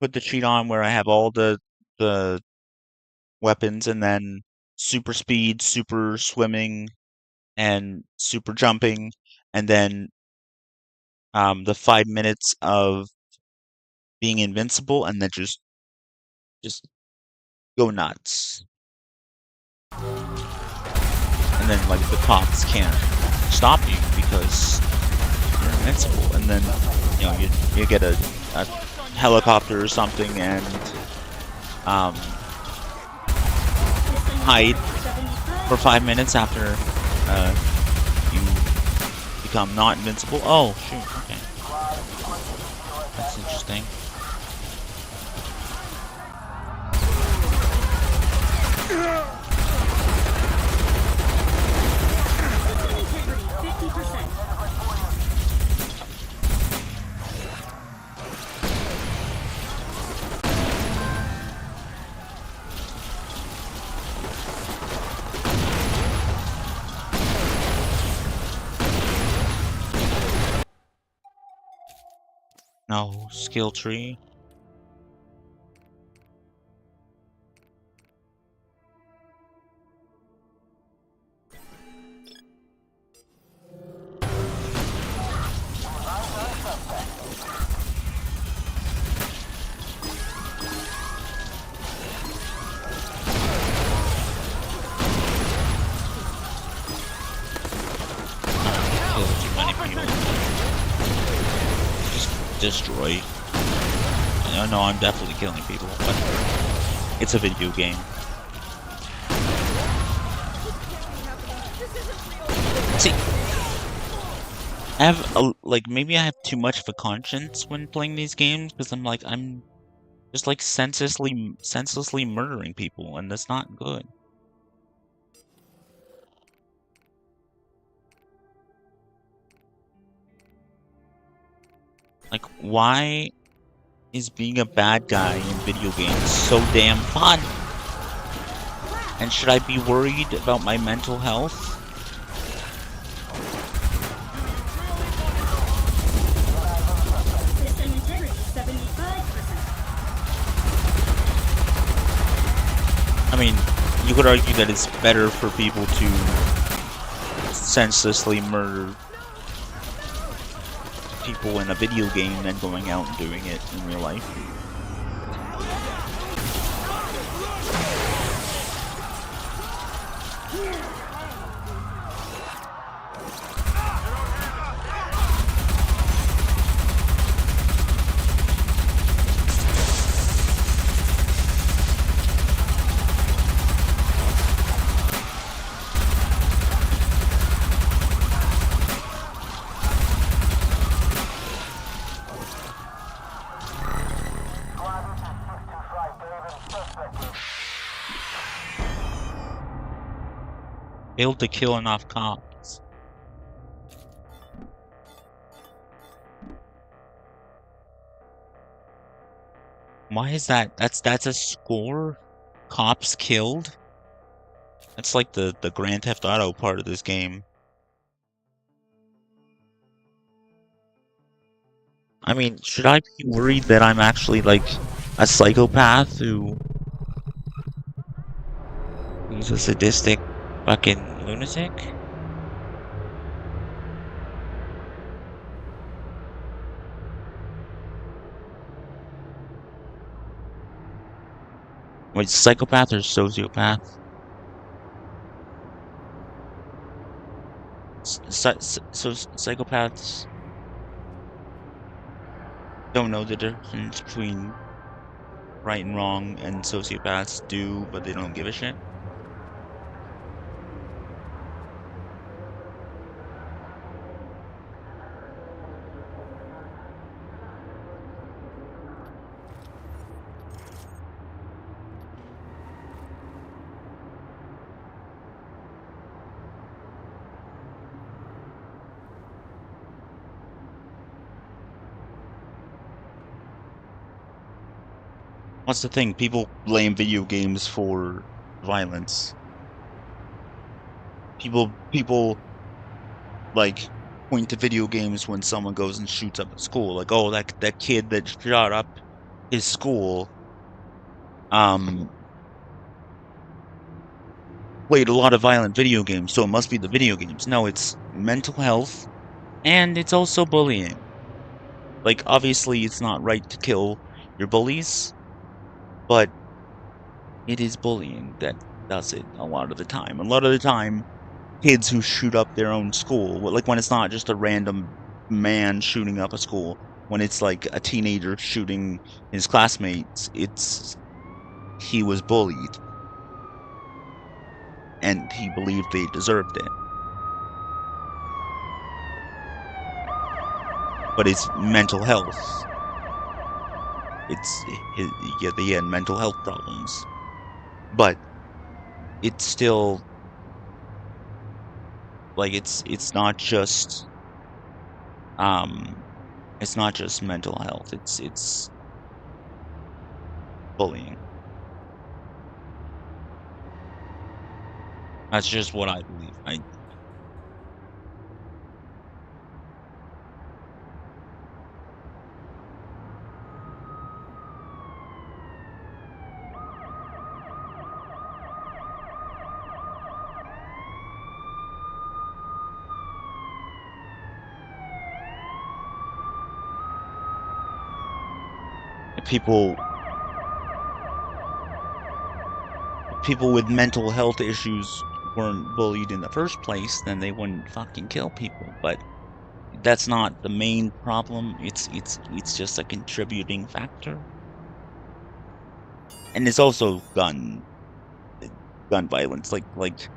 A: put the cheat on where I have all the weapons and then super speed, super swimming, and super jumping, and then the 5 minutes of being invincible, and then just go nuts. And then like the cops can't stop you because you're invincible, and then you know you get a helicopter or something and hide for 5 minutes after you become not invincible. Oh shoot, okay. That's interesting. No skill tree. Kill too many people. Just destroy. I know I'm definitely killing people, but it's a video game. See, I have like maybe I have too much of a conscience when playing these games because I'm just like senselessly murdering people, and that's not good. Like, why is being a bad guy in video games so damn fun? And should I be worried about my mental health? I mean, you could argue that it's better for people to senselessly murder people in a video game than going out and doing it in real life. Failed to kill enough cops. Why is that? That's a score? Cops killed? That's like the Grand Theft Auto part of this game. I mean, should I be worried that I'm actually like a psychopath who's a sadistic fucking lunatic? Wait, psychopath or sociopath? So psychopaths don't know the difference between right and wrong, and sociopaths do, but they don't give a shit. What's the thing? People blame video games for violence. People like point to video games when someone goes and shoots up at school. Like, oh, that kid that shot up his school played a lot of violent video games, so it must be the video games. No, it's mental health, and it's also bullying. Like, obviously, it's not right to kill your bullies, but it is bullying that does it a lot of the time. A lot of the time, kids who shoot up their own school, like when it's not just a random man shooting up a school, when it's like a teenager shooting his classmates, he was bullied. And he believed they deserved it. But it's mental health. He had mental health problems. But it's still like it's not just mental health. It's bullying. That's just what I believe. people with mental health issues weren't bullied in the first place, then they wouldn't fucking kill people. But that's not the main problem. It's just a contributing factor. And it's also gun violence, like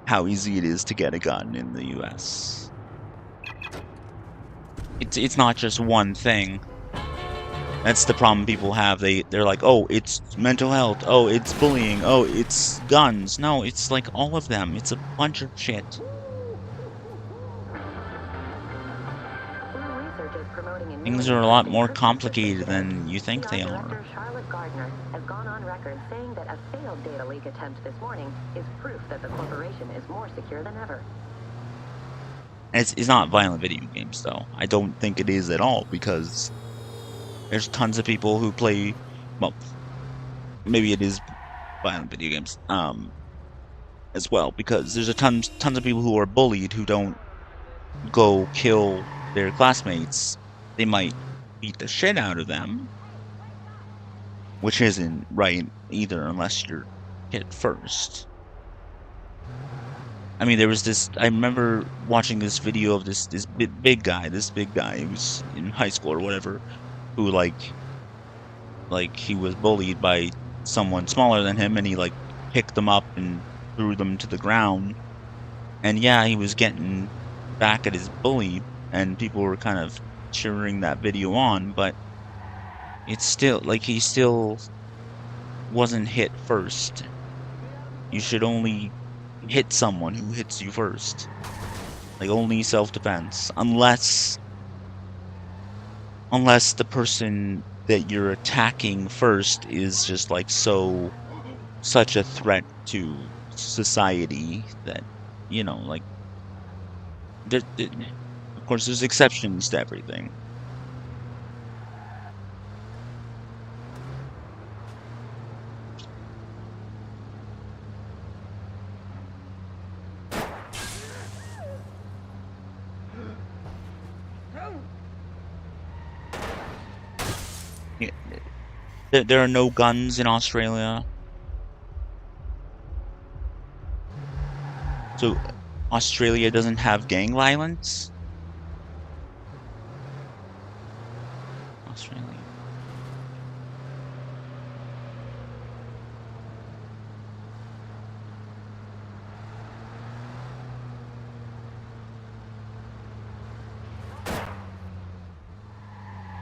A: how easy it is to get a gun in the US. It's not just one thing. That's the problem people have. They're like, oh, it's mental health, oh, it's bullying, oh, it's guns. No, it's like all of them. It's a bunch of shit. Things are a lot more complicated than you think they are.
K: Charlotte Gardner has gone on record saying that a failed data leak attempt this morning is proof that the corporation is more secure than ever.
A: It's not violent video games, though. I don't think it is at all, because there's tons of people who play, well, maybe it is violent video games, as well, because there's tons of people who are bullied who don't go kill their classmates. They might beat the shit out of them, which isn't right either, unless you're hit first. I mean, there was this, I remember watching this video of this big guy who was in high school or whatever, who like he was bullied by someone smaller than him, and he like picked them up and threw them to the ground. And yeah, he was getting back at his bully, and people were kind of cheering that video on, but it's still, like, he still wasn't hit first. You should only hit someone who hits you first. Like, only self-defense. Unless the person that you're attacking first is just like such a threat to society that, you know, like, of course there's exceptions to everything. There are no guns in Australia. So Australia doesn't have gang violence? Australia.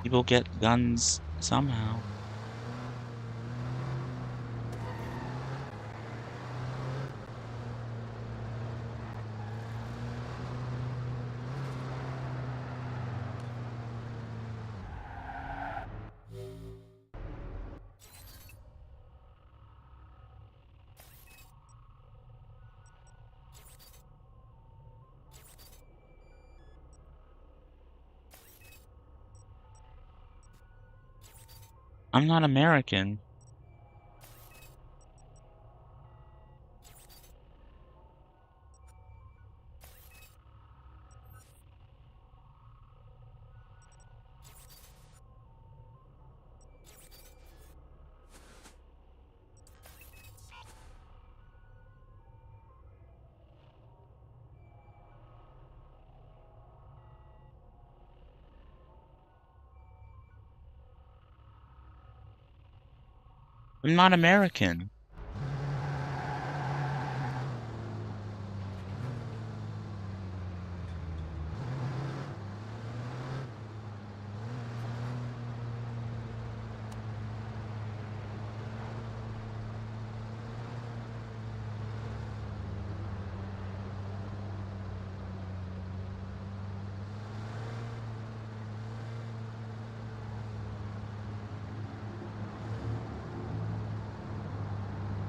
A: People get guns somehow. I'm not American. I'm not American.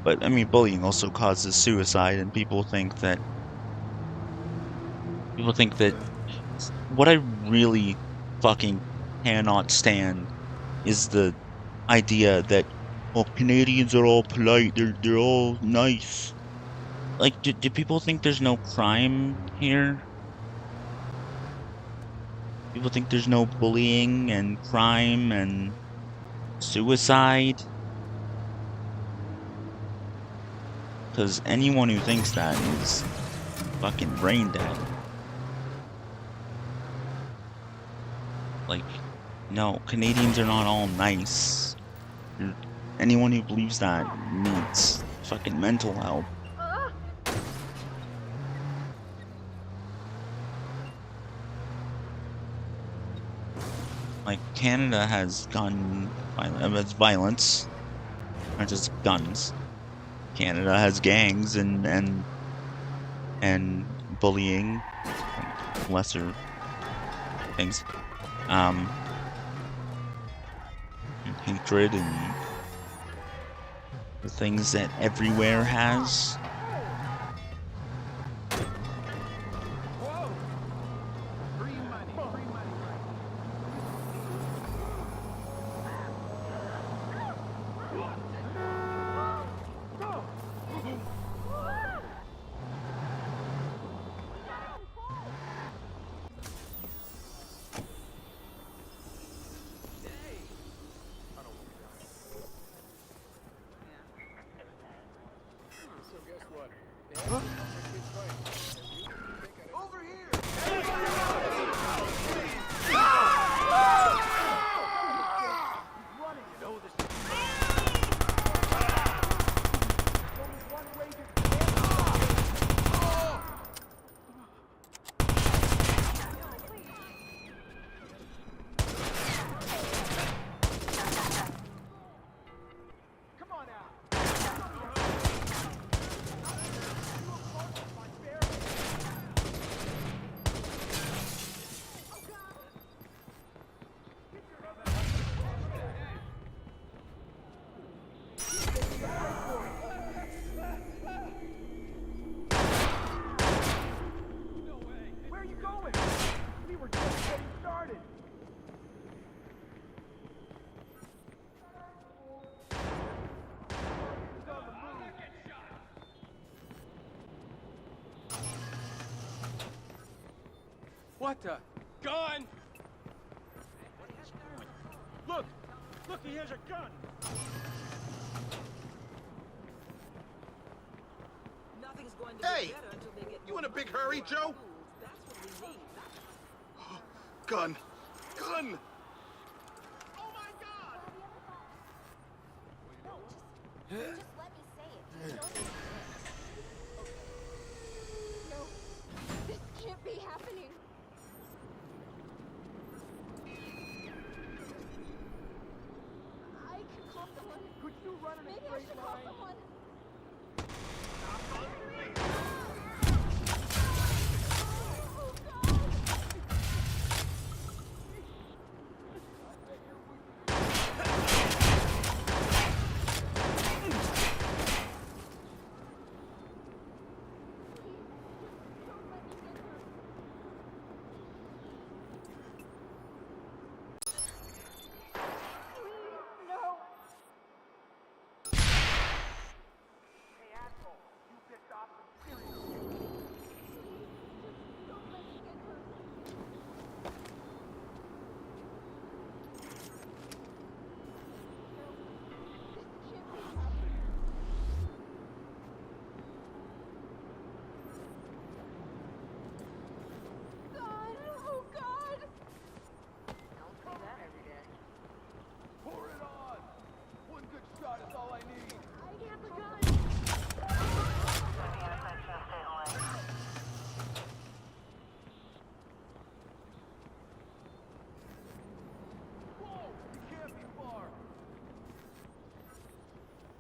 A: But, I mean, bullying also causes suicide, and people think that what I really fucking cannot stand is the idea that, oh, Canadians are all polite, they're all nice. Like, do people think there's no crime here? People think there's no bullying and crime and suicide. Because anyone who thinks that is fucking brain dead. Like, no, Canadians are not all nice. Anyone who believes that needs fucking mental help. Like, Canada has violence, not just guns. Canada has gangs and bullying, and lesser things, and hatred and the things that everywhere has.
F: What the? Gun! Look! Look, he has a gun!
M: Nothing's going to
L: Hey!
M: get better until they get
L: You in a big hurry, Joe?
M: That's what we need.
L: Gun! Gun!
E: Just let me say it. No, this can't be happening. I could call someone.
F: Could you run in a
E: Maybe I
F: straight
E: should call
F: line?
E: someone.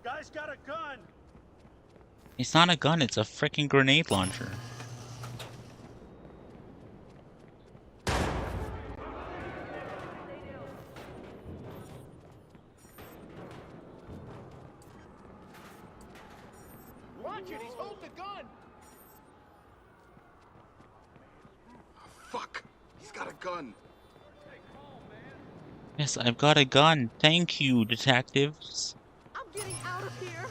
F: Guy's got a gun!
A: It's not a gun, it's a freaking grenade launcher.
F: Watch it, he's holding the gun!
L: Fuck! He's got a gun!
A: Yes, I've got a gun. Thank you, detectives.
M: I'm getting out of here.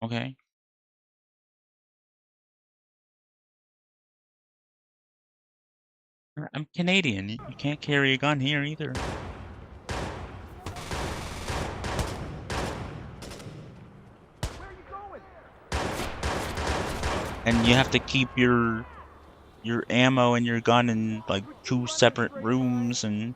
A: Okay? I'm Canadian. You can't carry a gun here either. And you have to keep your ammo and your gun in like 2 separate rooms, and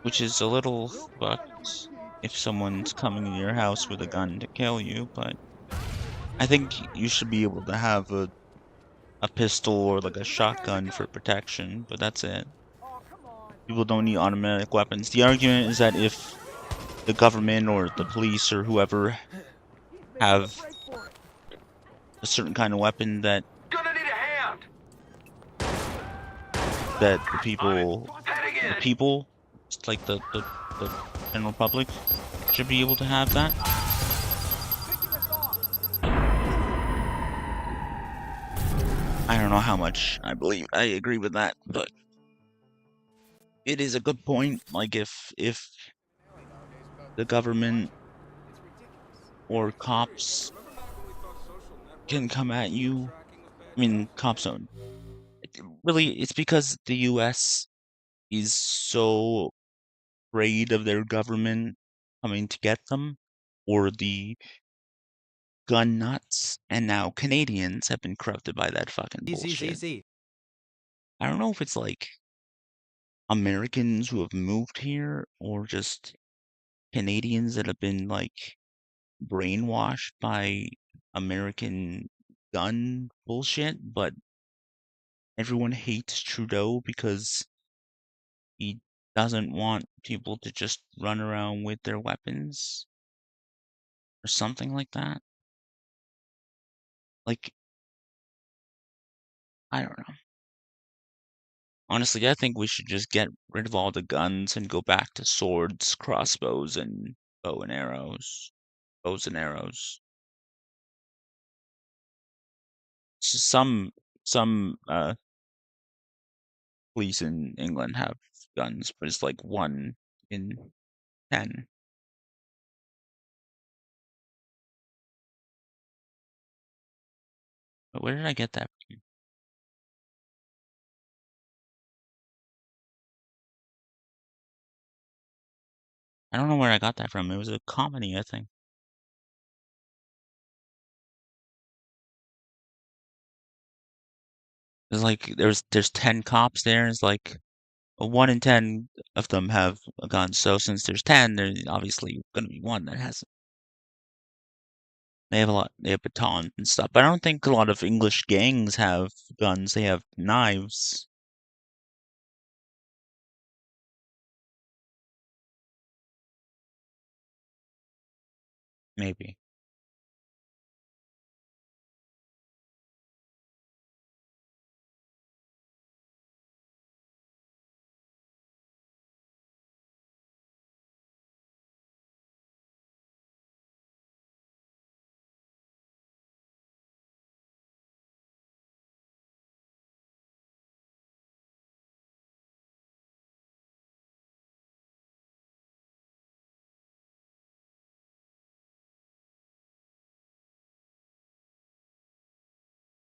A: which is a little fucked if someone's coming to your house with a gun to kill you, but I think you should be able to have a pistol or like a shotgun for protection, but that's it. People don't need automatic weapons. The argument is that if the government or the police or whoever have a certain kind of weapon that
I: Gonna need a hand.
A: the people, just like the general public, should be able to have that. I don't know how much I agree with that, but it is a good point. Like if the government or cops can come at you, I mean cops don't. Really, it's because the U.S. is so afraid of their government coming to get them, or the gun nuts, and now Canadians have been corrupted by that fucking bullshit. I don't know if it's like Americans who have moved here or just Canadians that have been like brainwashed by American gun bullshit, but everyone hates Trudeau because he doesn't want people to just run around with their weapons or something like that. Like, I don't know. Honestly, I think we should just get rid of all the guns and go back to swords, crossbows, and bow and arrows. Bows and arrows. Some police in England have guns, but it's like 1 in 10. But where did I get that from? I don't know where I got that from. It was a comedy, I think. There's like there's 10 cops there. It's like 1 in 10 of them have a gun. So since there's 10, there's obviously gonna be one that has. They have a lot. They have batons and stuff. But I don't think a lot of English gangs have guns. They have knives. Maybe.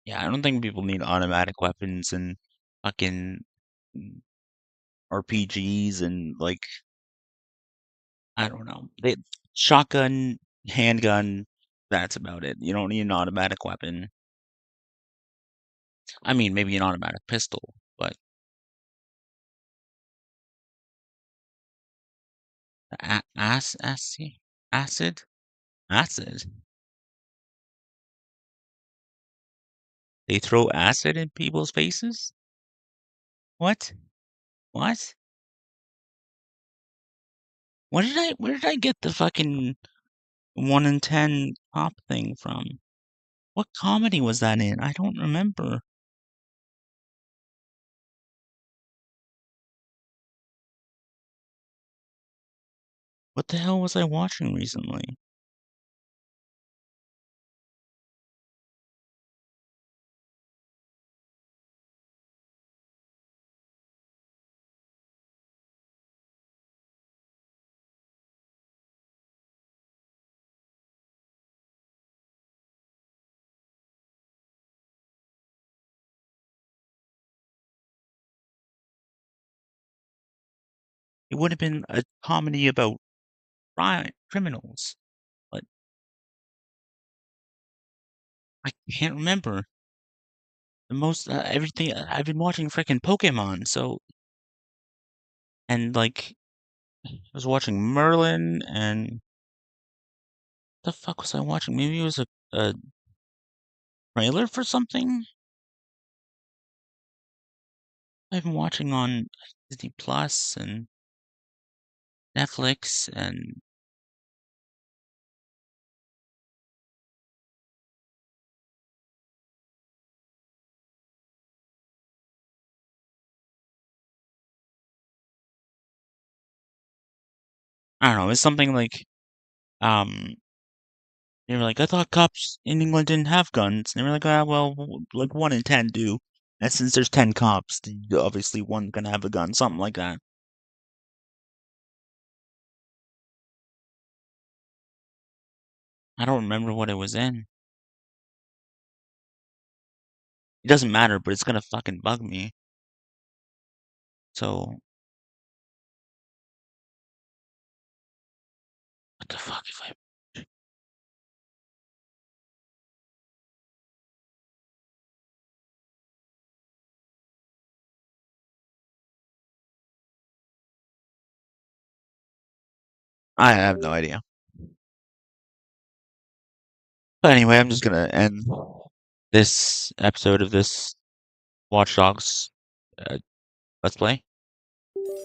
A: Yeah, I don't think people need automatic weapons and fucking RPGs and like I don't know. Shotgun, handgun, that's about it. You don't need an automatic weapon. I mean, maybe an automatic pistol, but acid, acid. They throw acid in people's faces? What? What? Where did I get the fucking 1 in 10 pop thing from? What comedy was that in? I don't remember. What the hell was I watching recently? it would have been a comedy about criminals, but I can't remember. Everything I've been watching freaking Pokemon, so and like I was watching Merlin and the fuck was I watching? Maybe it was a trailer for something? I've been watching on Disney Plus and Netflix and I don't know, it's something like um they were like, I thought cops in England didn't have guns. And they were like, ah, well, like 1 in 10 do. And since there's 10 cops, obviously one's gonna have a gun, something like that. I don't remember what it was in. It doesn't matter, but it's gonna fucking bug me. So, what the fuck if I have no idea. But anyway, I'm just gonna end this episode of this Watch Dogs Let's Play.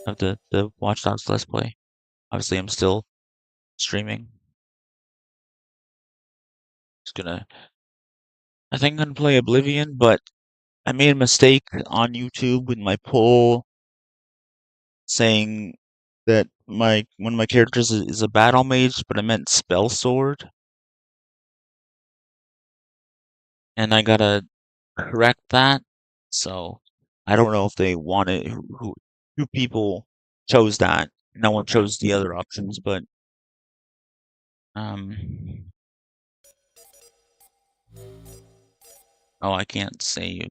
A: Of the Watch Dogs Let's Play. Obviously, I'm still streaming. I think I'm gonna play Oblivion, but I made a mistake on YouTube with my poll saying that one of my characters is a battle mage, but I meant spell sword. And I gotta correct that. So I don't know if they wanted who two people chose that. No one chose the other options, but um oh, I can't save.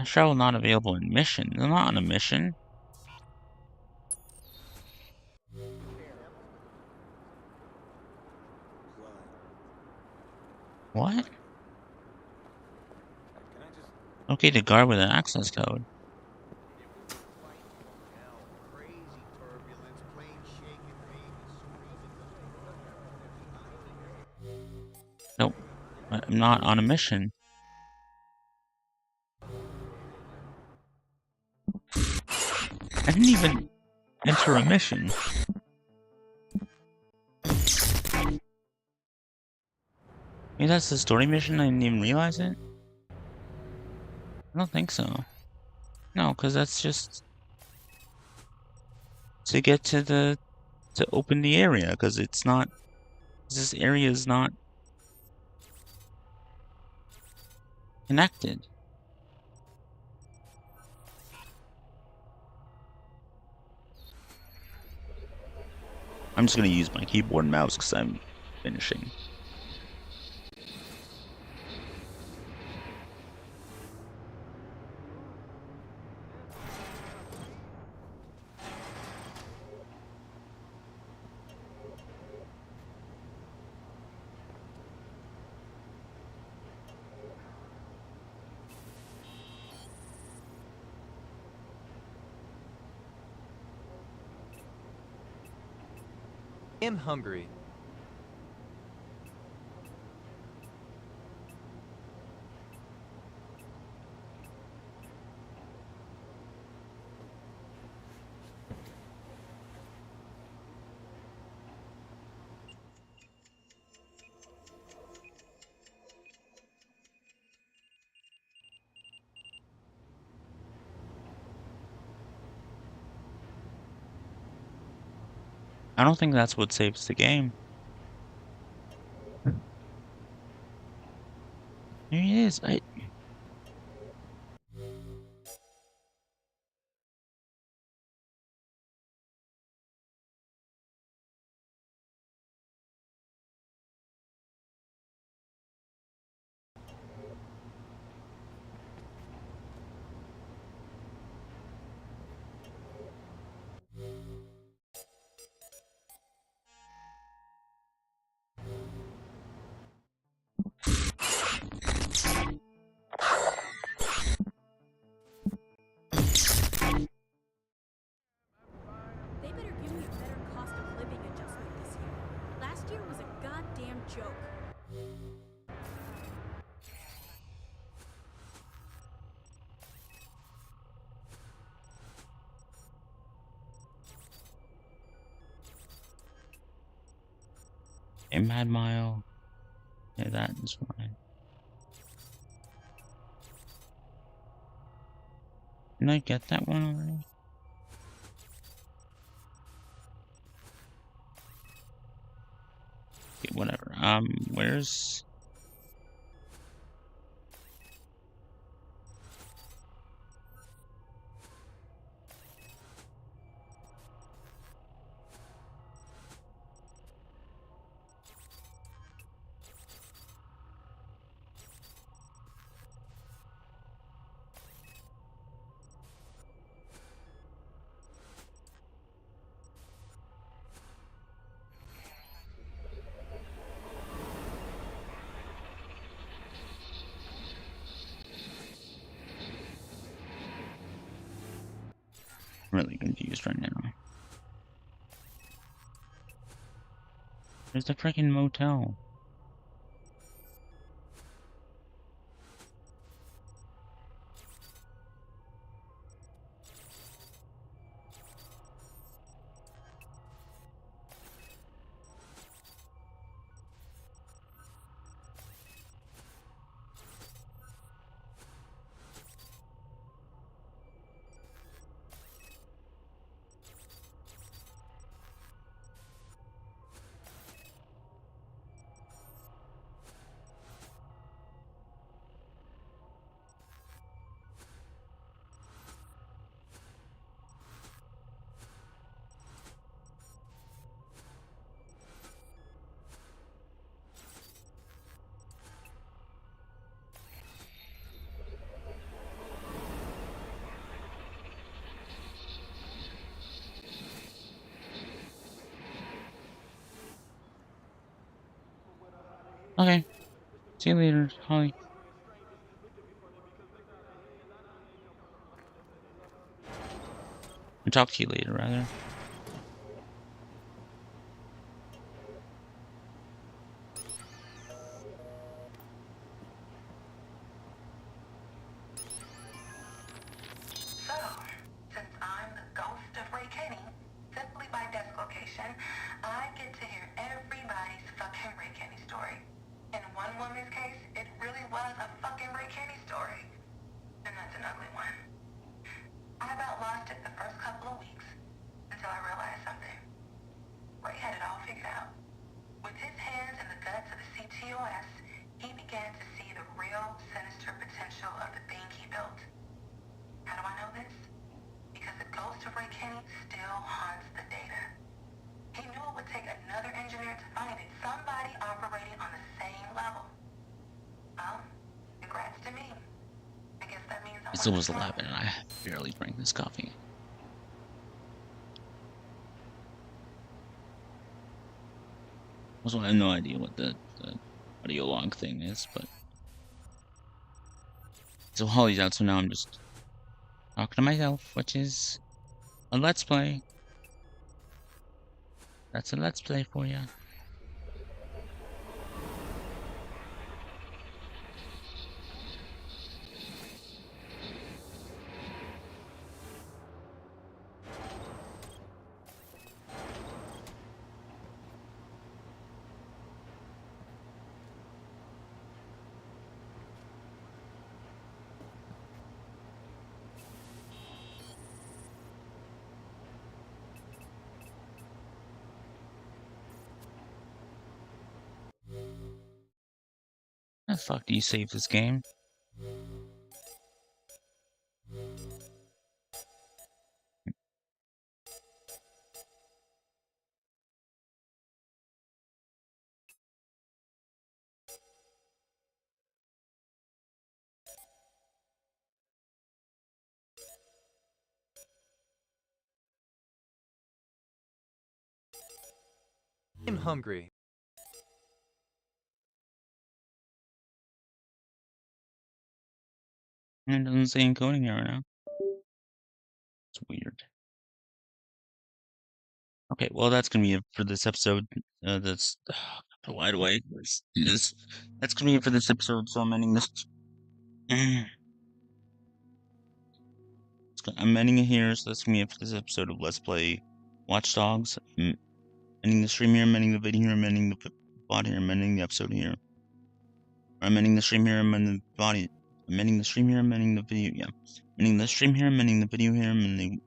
A: Show not available in mission. They're not on a mission. What? Okay, to guard with an access code. Nope. I'm not on a mission. I didn't even enter a mission. Maybe that's the story mission? I didn't even realize it? I don't think so. No, because that's just to get to open the area, because it's not, this area is not connected. I'm just gonna use my keyboard and mouse because I'm finishing.
G: I'm hungry.
A: I don't think that's what saves the game. There he is.
M: They better give me a better cost of living adjustment this year. Last year was a goddamn joke.
A: A Mad Mile. Yeah, that is fine. Didn't I get that one already? Okay, whatever. Where's... really confused right now. There's the freaking motel. Okay. See you later, Holly. I'll talk to you later, rather.
N: So, since I'm the ghost of Ray Kenny, simply by desk location, I get to hear everybody's fucking Ray Kenny story. In one woman's case, it really was a fucking Ray Kenny story. And that's an ugly one. I about lost it the first couple of weeks, until I realized something. Ray had it all figured out. With his hands in the guts of the CTOS, he began to see the real sinister potential of the thing he built. How do I know this? Because the ghost of Ray Kenny still haunts the data. He knew it would take another engineer to find it, somebody operating on the same level. Well, congrats to me. I guess that means I'm
A: It's almost 11 and I barely drank this coffee. Also, I have no idea what the audio log thing is, but... So Holly's out, so now I'm just talking to myself, which is a Let's Play. That's a Let's Play for you. the fuck do you save this game?
G: I'm hungry.
A: And it doesn't say encoding error now. It's weird. Okay, well, that's gonna be it for this episode. That's wide awake. That's gonna be it for this episode. So I'm ending this. I'm ending it here. So that's gonna be it for this episode of Let's Play Watch Dogs. Ending the stream here. I'm ending the video here. I'm ending the bot here. I'm ending the episode here. I'm ending the stream here. I'm ending the body. I'm ending the stream here. I'm ending the video. Yeah. I'm ending the stream here. I'm ending the video here. I'm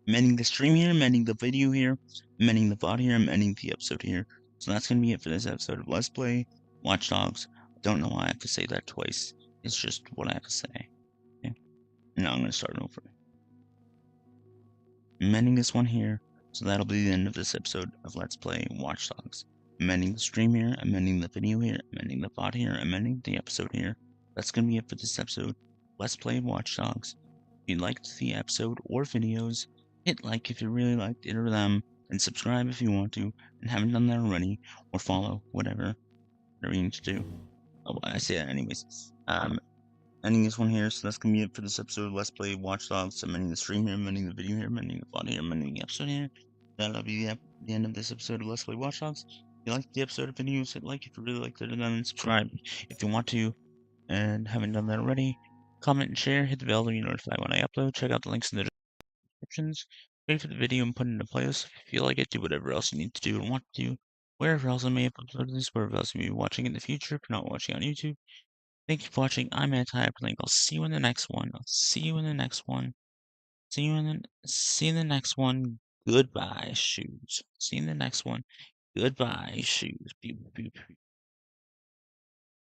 A: ending the stream here. I'm ending the video here. I'm ending the bot here. I'm ending the episode here. So that's gonna be it for this episode of Let's Play Watch Dogs. I don't know why I have to say that twice. It's just what I have to say. Okay. Now I'm gonna start over. I'm ending this one here. So that'll be the end of this episode of Let's Play Watch Dogs. I'm ending the stream here, I'm ending the video here, I'm ending the bot here, I'm ending the episode here. That's gonna be it for this episode. Let's Play Watch Dogs. If you liked the episode or videos, hit like if you really liked it or them, and subscribe if you want to, and haven't done that already, or follow, whatever you need to do. Oh, I say that anyways. Ending this one here, so that's gonna be it for this episode of Let's Play Watch Dogs. I'm ending the stream here, I'm ending the video here, I'm ending the bot here, I'm ending the episode here. That'll be the end of this episode of Let's Play Watch Dogs. If you liked the episode of videos, hit like if you really liked it, and then subscribe if you want to, and haven't done that already. Comment and share, hit the bell to be notified when I upload. Check out the links in the descriptions. Wait for the video and put it in a playlist. If you feel like it, do whatever else you need to do and want to do. Wherever else I may have uploaded this, wherever else you may be watching in the future, if you're not watching on YouTube. Thank you for watching. I'm Anti-HyperLink. I'll see you in the next one. I'll see you in the next one. See you in the next one. Goodbye, shoes. See you in the next one. Goodbye, shoes. Pew, pew, pew.